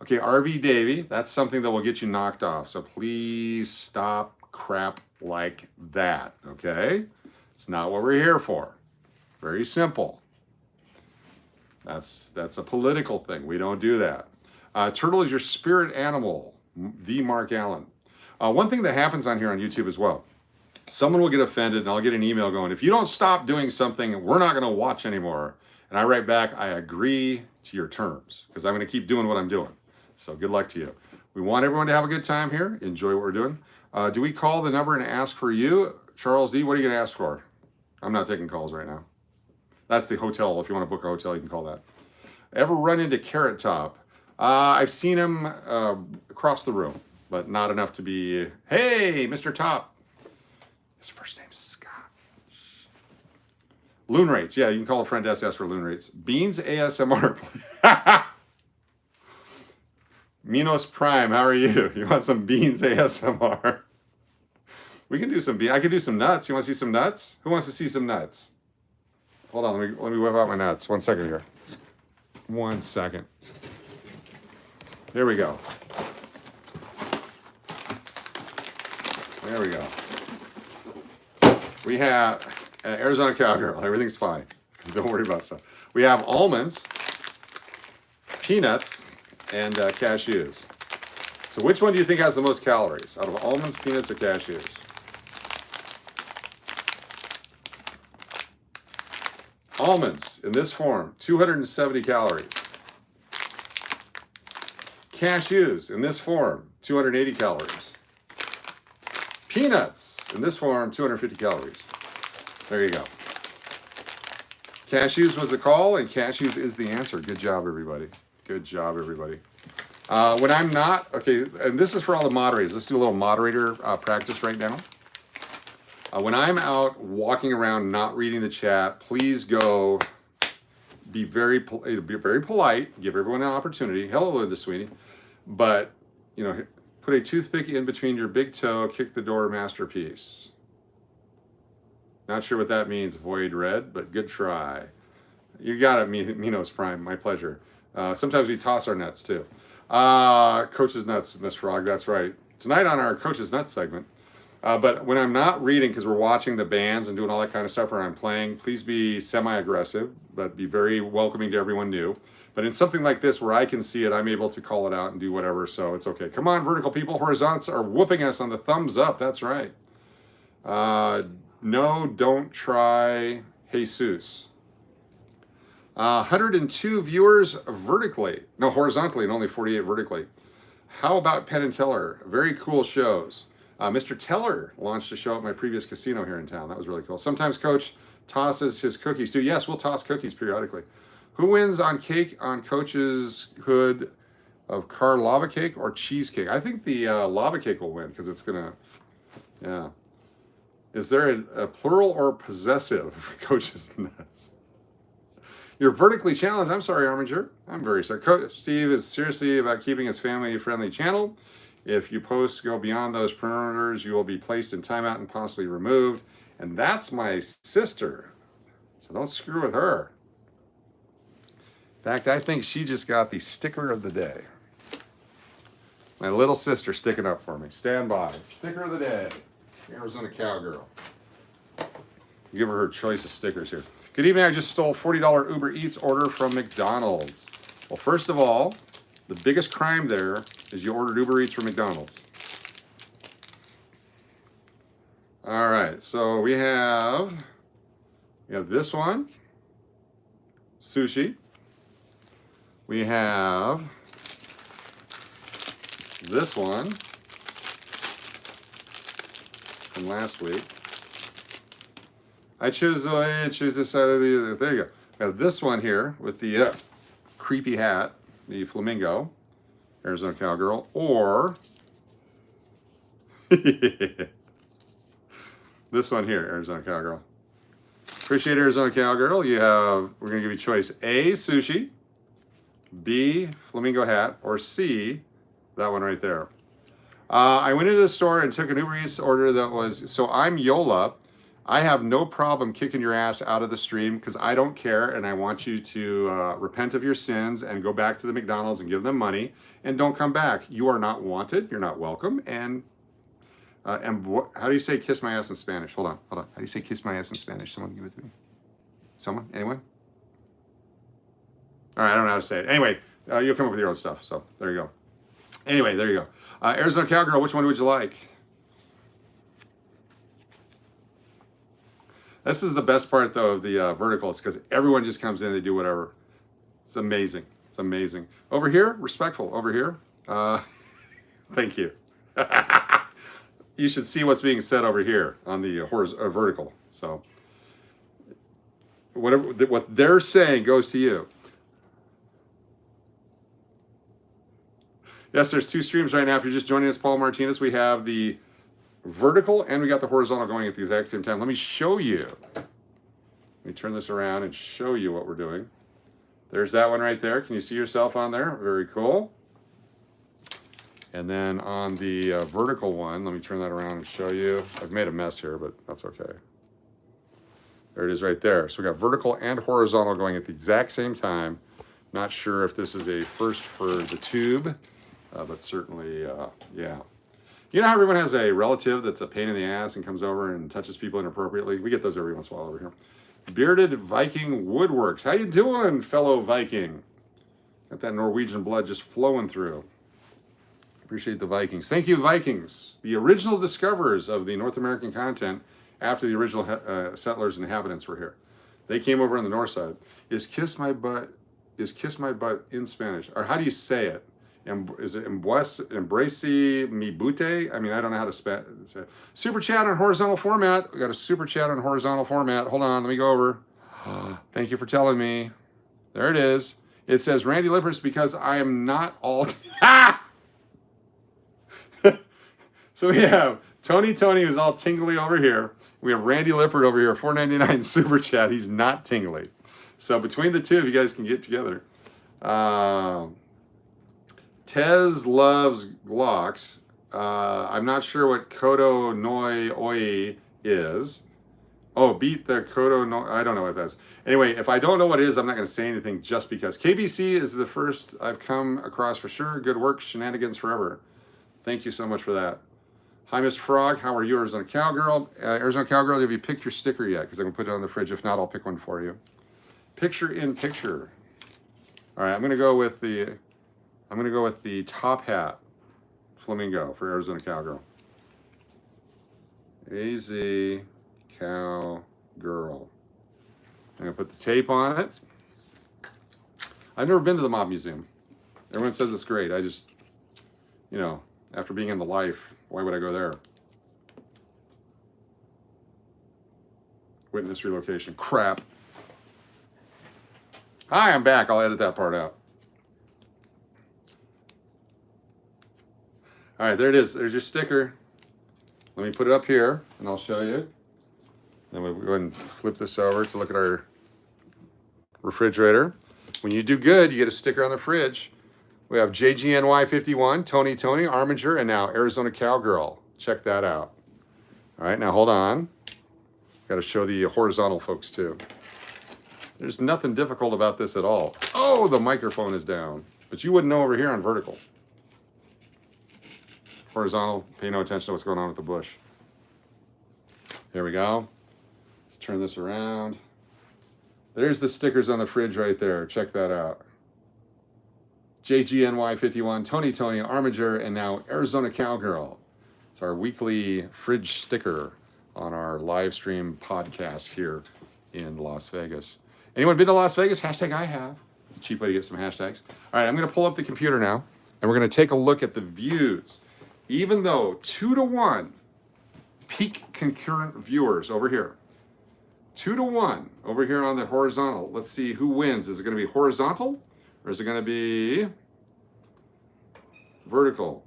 Okay, RV Davy, that's something that will get you knocked off. So please stop crap like that, okay? It's not what we're here for. Very simple. That's a political thing. We don't do that. Turtle is your spirit animal. The Mark Allen. One thing that happens on here on YouTube as well, someone will get offended and I'll get an email going, if you don't stop doing something, we're not going to watch anymore. And I write back, I agree to your terms because I'm going to keep doing what I'm doing. So good luck to you. We want everyone to have a good time here. Enjoy what we're doing. Do we call the number and ask for you? Charles D, what are you going to ask for? I'm not taking calls right now. That's the hotel. If you want to book a hotel, you can call that. Ever run into Carrot Top? I've seen him across the room, but not enough to be, hey, Mr. Top. His first name's Scott. Loon rates. Yeah, you can call a friend SS for loon rates. Beans ASMR. Minos Prime, how are you? You want some beans ASMR? We can do some beans. I can do some nuts. You want to see some nuts? Who wants to see some nuts? Hold on, let me whip out my nuts. 1 second here. 1 second. There we go. There we go. We have Arizona Cowgirl. Everything's fine. Don't worry about stuff. We have almonds, peanuts, and cashews. So which one do you think has the most calories out of almonds, peanuts, or cashews? Almonds in this form, 270 calories. Cashews in this form, 280 calories. Peanuts in this form, 250 calories. There you go. Cashews was the call, and cashews is the answer. Good job, everybody. Good job, everybody. When I'm not, okay, and this is for all the moderators. Let's do a little moderator practice right now. When I'm out walking around not reading the chat, please go be very polite, give everyone an opportunity. Hello, Linda Sweeney. But, you know, put a toothpick in between your big toe, kick the door, masterpiece. Not sure what that means, Void Red, but good try. You got it, Minos Prime, my pleasure. Sometimes we toss our nuts too. Coach's Nuts, Miss Frog, that's right. Tonight on our Coach's Nuts segment. But when I'm not reading, because we're watching the bands and doing all that kind of stuff, or I'm playing, please be semi-aggressive, but be very welcoming to everyone new. But in something like this where I can see it, I'm able to call it out and do whatever, so it's okay. Come on, vertical people. Horizontals are whooping us on the thumbs up. That's right. No, don't try Jesus. 102 viewers vertically. No, horizontally, and only 48 vertically. How about Penn and Teller? Very cool shows. Mr. Teller launched a show at my previous casino here in town. That was really cool. Sometimes Coach tosses his cookies too. Yes, we'll toss cookies periodically. Who wins on cake on Coach's hood of car lava cake or cheesecake? I think the lava cake will win because it's gonna, yeah. Is there a plural or possessive? Coach's nuts. You're vertically challenged. I'm sorry, Arminger. I'm very sorry. Coach Steve is seriously about keeping his family-friendly channel. If you posts go beyond those parameters, you will be placed in timeout and possibly removed. And that's my sister. So don't screw with her. In fact, I think she just got the sticker of the day. My little sister sticking up for me. Stand by. Sticker of the day. Arizona Cowgirl. Give her choice of stickers here. Good evening. I just stole $40 Uber Eats order from McDonald's. Well, first of all, the biggest crime there is you ordered Uber Eats from McDonald's. All right, so we have this one, sushi. We have this one from last week. I choose this side of the, there you go. We have this one here with the creepy hat, the flamingo, Arizona Cowgirl, or this one here, Arizona Cowgirl. Appreciate Arizona Cowgirl. You have, we're gonna give you choice A, sushi, B, flamingo hat, or C, that one right there. I went into the store and took an Uber Eats order that was, so I'm Yola. I have no problem kicking your ass out of the stream because I don't care and I want you to repent of your sins and go back to the McDonald's and give them money and don't come back. You are not wanted. You're not welcome. And how do you say kiss my ass in Spanish? Hold on. How do you say kiss my ass in Spanish? Someone give it to me. Someone? Anyone? All right, I don't know how to say it. Anyway, you'll come up with your own stuff. So there you go. Anyway, there you go. Arizona Cowgirl, which one would you like? This is the best part, though, of the verticals, because everyone just comes in, they do whatever. It's amazing. It's amazing. Over here, respectful. Over here, thank you. You should see what's being said over here on the vertical. So whatever what they're saying goes to you. Yes, there's two streams right now. If you're just joining us, Paul Martinez, we have the vertical and we got the horizontal going at the exact same time. Let me show you. Let me turn this around and show you what we're doing. There's that one right there. Can you see yourself on there? Very cool. And then on the vertical one, let me turn that around and show you. I've made a mess here, but that's okay. There it is right there. So we got vertical and horizontal going at the exact same time. Not sure if this is a first for the tube, but certainly, yeah. You know how everyone has a relative that's a pain in the ass and comes over and touches people inappropriately? We get those every once in a while over here. Bearded Viking Woodworks. How you doing, fellow Viking? Got that Norwegian blood just flowing through. Appreciate the Vikings. Thank you, Vikings. The original discoverers of the North American continent after the original settlers and inhabitants were here. They came over on the north side. Is kiss my butt in Spanish? Or how do you say it? Is it embrace mi bute? I mean, I don't know how to say it. Super chat on horizontal format. We got a super chat on horizontal format. Hold on, let me go over. Thank you for telling me. There it is. It says Randy Lippers because I am not all. So we have Tony who's all tingly over here. We have Randy Lippert over here, $4.99 super chat. He's not tingly. So between the two of you guys can get together. Tez loves Glocks. I'm not sure what Kodo Noi Oi is. Oh, beat the Kodo Noi. I don't know what that is. Anyway, if I don't know what it is, I'm not going to say anything just because. KBC is the first I've come across for sure. Good work. Shenanigans forever. Thank you so much for that. Hi, Miss Frog. How are you, Arizona Cowgirl? Arizona Cowgirl, have you picked your sticker yet? Because I'm going to put it on the fridge. If not, I'll pick one for you. Picture in picture. All right, I'm going to go with the top hat flamingo for Arizona Cowgirl. Easy. Cowgirl. I'm going to put the tape on it. I've never been to the Mob Museum. Everyone says it's great. I just, you know, after being in the life, why would I go there? Witness relocation. Crap. Hi, I'm back. I'll edit that part out. All right, there it is. There's your sticker. Let me put it up here, and I'll show you. Then we'll go ahead and flip this over to look at our refrigerator. When you do good, you get a sticker on the fridge. We have JGNY51, Tony, Arminger, and now Arizona Cowgirl. Check that out. All right, now hold on. Got to show the horizontal folks too. There's nothing difficult about this at all. Oh, the microphone is down. But you wouldn't know over here on vertical. Horizontal, pay no attention to what's going on with the bush. There we go. Let's turn this around. There's the stickers on the fridge right there. Check that out. JGNY51, Tony, Arminger, and now Arizona Cowgirl. It's our weekly fridge sticker on our live stream podcast here in Las Vegas. Anyone been to Las Vegas? Hashtag I have. It's a cheap way to get some hashtags. All right, I'm going to pull up the computer now, and we're going to take a look at the views. Even though 2-to-1 peak concurrent viewers over here, 2-to-1 over here on the horizontal. Let's see who wins. Is it going to be horizontal or is it going to be vertical?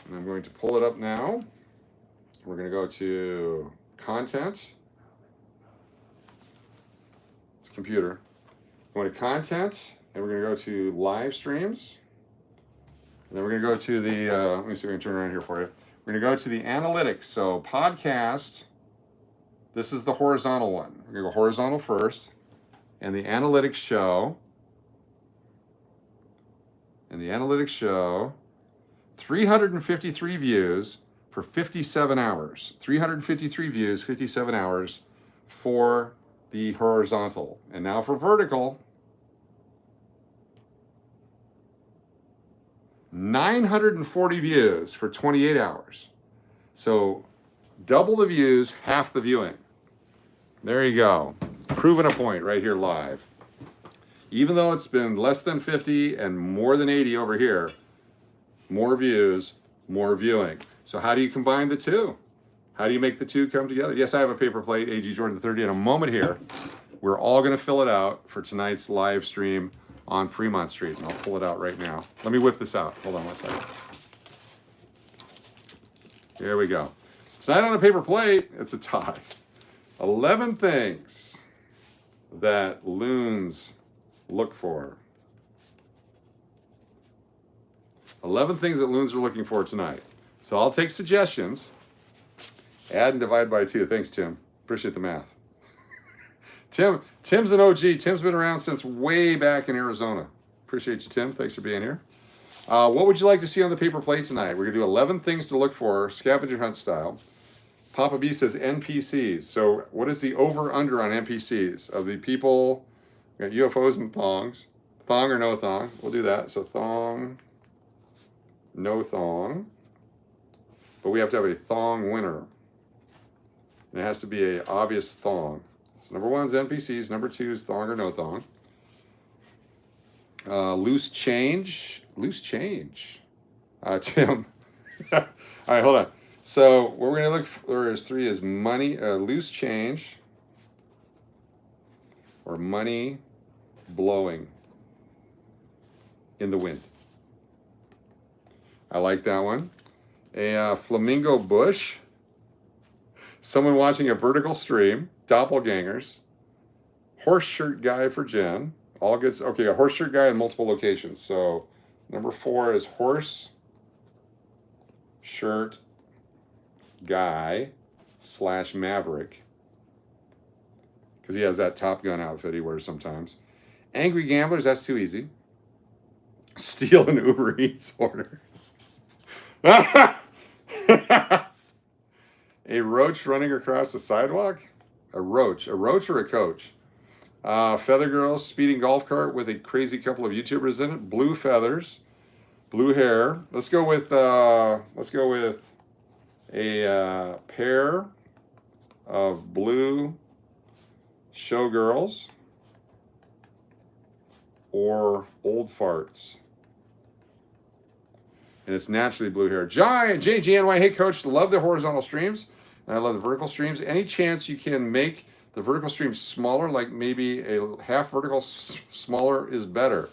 And I'm going to pull it up now. We're going to go to content. It's a computer. Going to content, and we're going to go to live streams. And then we're going to go to the, let me see if I can turn around here for you. We're going to go to the analytics. So podcast, this is the horizontal one. We're going to go horizontal first. And the analytics show, 353 views for 57 hours. 353 views, 57 hours for the horizontal. And now for vertical, 940 views for 28 hours. So double the views, half the viewing. There you go. Proving a point right here live. Even though it's been less than 50 and more than 80 over here, more views, more viewing. So how do you combine the two? How do you make the two come together? Yes, I have a paper plate, AG Jordan 30 in a moment here. We're all going to fill it out for tonight's live stream on Fremont Street, and I'll pull it out right now. Let me whip this out. Hold on one second. Here we go. It's not on a paper plate, it's a tie. 11 things that loons look for. 11 things that loons are looking for tonight. So I'll take suggestions. Add and divide by 2. Thanks, Tim. Appreciate the math. Tim's an OG. Tim's been around since way back in Arizona. Appreciate you, Tim. Thanks for being here. What would you like to see on the paper plate tonight? We're going to do 11 things to look for, scavenger hunt style. Papa B says NPCs. So what is the over-under on NPCs? Of the people, we got UFOs and thongs. Thong or no thong? We'll do that. So thong, no thong. But we have to have a thong winner. And it has to be an obvious thong. So number 1 is NPCs. Number 2 is thong or no thong. Loose change. Loose change. Tim. All right, hold on. So what we're going to look for is 3 is money, loose change, or money blowing in the wind. I like that one. A flamingo bush. Someone watching a vertical stream. Doppelgangers. Horse shirt guy for Jen. All gets, okay, a horse shirt guy in multiple locations. So number 4 is horse shirt guy / Maverick. Because he has that Top Gun outfit he wears sometimes. Angry gamblers, that's too easy. Steal an Uber Eats order. A roach running across the sidewalk? A roach or a coach? Feather girls speeding golf cart with a crazy couple of YouTubers in it. Blue feathers, blue hair. Let's go with a pair of blue Showgirls or old farts. And it's naturally blue hair. JGNY, hey coach, love the horizontal streams. And I love the vertical streams. Any chance you can make the vertical streams smaller, like maybe a half vertical smaller is better?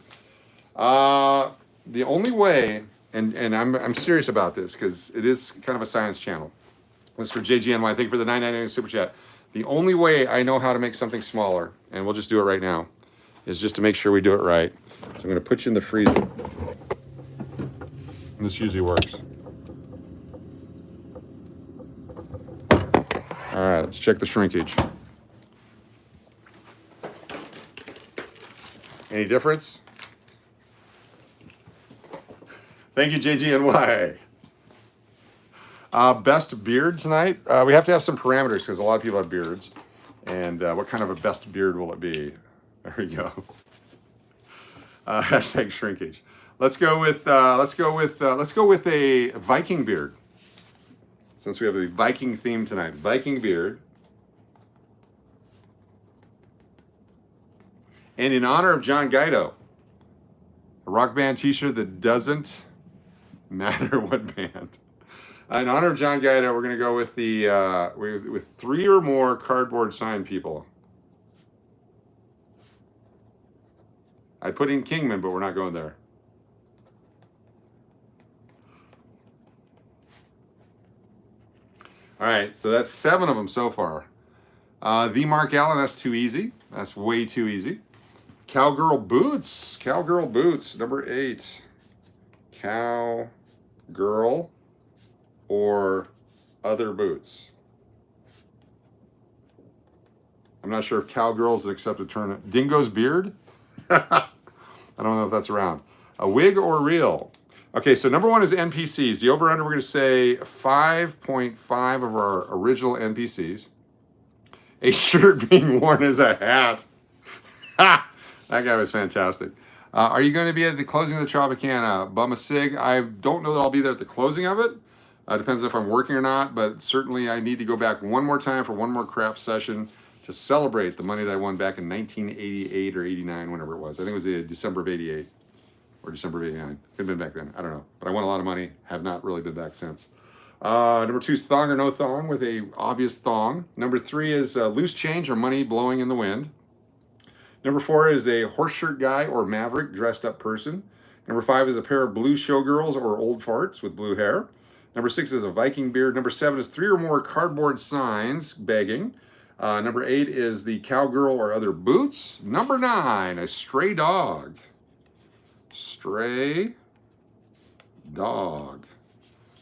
The only way, and I'm serious about this because it is kind of a science channel. This is for JGNY. Thank you for the $9.99 super chat. The only way I know how to make something smaller, and we'll just do it right now, is just to make sure we do it right. So I'm going to put you in the freezer. And this usually works. All right, let's check the shrinkage. Any difference? Thank you, JGNY. Best beard tonight. We have to have some parameters because a lot of people have beards. And what kind of a best beard will it be? There we go. Hashtag shrinkage. Let's go with a Viking beard. Since we have a Viking theme tonight, Viking beard. And in honor of John Guido, a rock band t-shirt that doesn't matter what band. In honor of John Guido, we're going to go with the with 3 or more cardboard sign people. I put in Kingman, but we're not going there. All right, so that's 7 of them so far. The Mark Allen, that's too easy. That's way too easy. Cowgirl boots. Cowgirl boots, number 8. Cowgirl or other boots. I'm not sure if cowgirl is an accepted term. Dingo's beard? I don't know if that's around. A wig or reel? Okay, so number 1 is NPCs. The over-under, we're going to say 5.5 of our original NPCs. A shirt being worn as a hat. Ha! That guy was fantastic. Are you going to be at the closing of the Tropicana? Bum a cig. I don't know that I'll be there at the closing of it. Depends if I'm working or not, but certainly I need to go back one more time for one more craft session to celebrate the money that I won back in 1988 or 89, whenever it was. I think it was the December of 88 or December of 89. Could have been back then. I don't know. But I won a lot of money. Have not really been back since. Number 2 is thong or no thong with a obvious thong. Number 3 is loose change or money blowing in the wind. Number 4 is a horse shirt guy or maverick dressed up person. Number 5 is a pair of blue showgirls or old farts with blue hair. Number 6 is a Viking beard. Number 7 is 3 or more cardboard signs begging. Number 8 is the cowgirl or other boots. Number 9, a stray dog. Stray dog.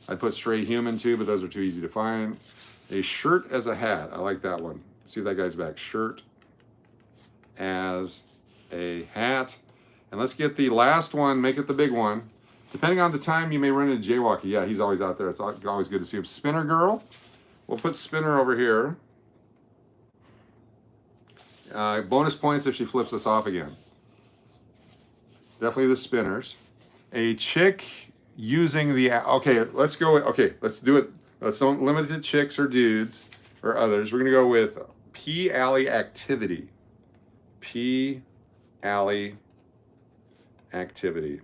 I'd put stray human too, but those are too easy to find. A shirt as a hat. I like that one. See if that guy's back. Shirt as a hat. And let's get the last one, make it the big one. Depending on the time, you may run into Jaywalkie. Yeah, he's always out there. It's always good to see him. Spinner girl. We'll put Spinner over here. Bonus points if she flips us off again. Definitely the spinners. A chick using the... Okay, let's go with... Okay, let's do it. Let's don't limit it to chicks or dudes or others. We're going to go with P-Alley activity. P-Alley activity.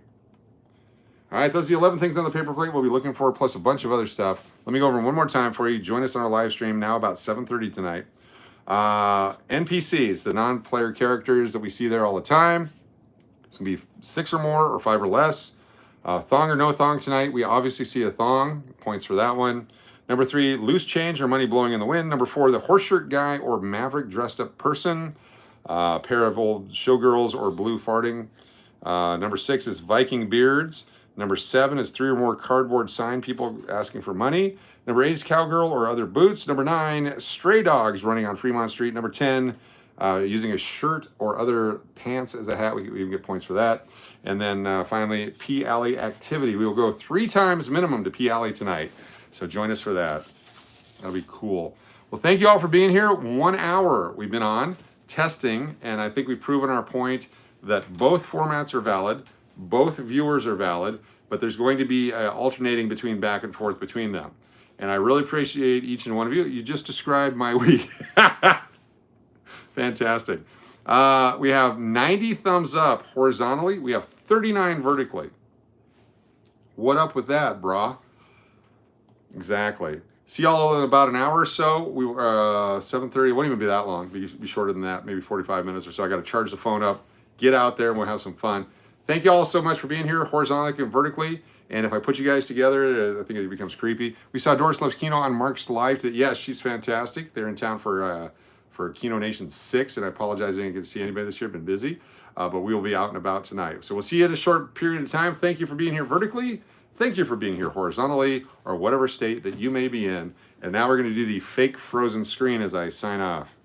All right, those are the 11 things on the paper plate we'll be looking for, plus a bunch of other stuff. Let me go over them one more time for you. Join us on our live stream now about 7:30 tonight. NPCs, the non-player characters that we see there all the time. It's going to be 6 or more or 5 or less. Thong or no thong tonight. We obviously see a thong. Points for that one. Number 3, loose change or money blowing in the wind. Number 4, the horse shirt guy or maverick dressed up person. Pair of old showgirls or blue farting. Number 6 is Viking beards. Number 7 is 3 or more cardboard sign people asking for money. Number 8 is cowgirl or other boots. Number 9, stray dogs running on Fremont Street. Number 10, using a shirt or other pants as a hat. We can get points for that. And then finally, P-Alley activity. We will go 3 times minimum to P-Alley tonight. So join us for that. That'll be cool. Well, thank you all for being here. 1 hour we've been on testing, and I think we've proven our point that both formats are valid. Both viewers are valid, but there's going to be alternating between back and forth between them. And I really appreciate each and one of you. You just described my week. Fantastic. We have 90 thumbs up horizontally. We have 39 vertically. What up with that, brah? Exactly. See y'all in about an hour or so. We 7:30. It won't even be that long. Be shorter than that. Maybe 45 minutes or so. I got to charge the phone up. Get out there and we'll have some fun. Thank you all so much for being here, horizontally and vertically. And if I put you guys together, I think it becomes creepy. We saw Doris Loves Keno on Mark's live. Yes, she's fantastic. They're in town for Keno Nation 6, and I apologize I didn't get to see anybody this year. Been busy, but we will be out and about tonight. So we'll see you in a short period of time. Thank you for being here vertically. Thank you for being here horizontally, or whatever state that you may be in. And now we're going to do the fake frozen screen as I sign off.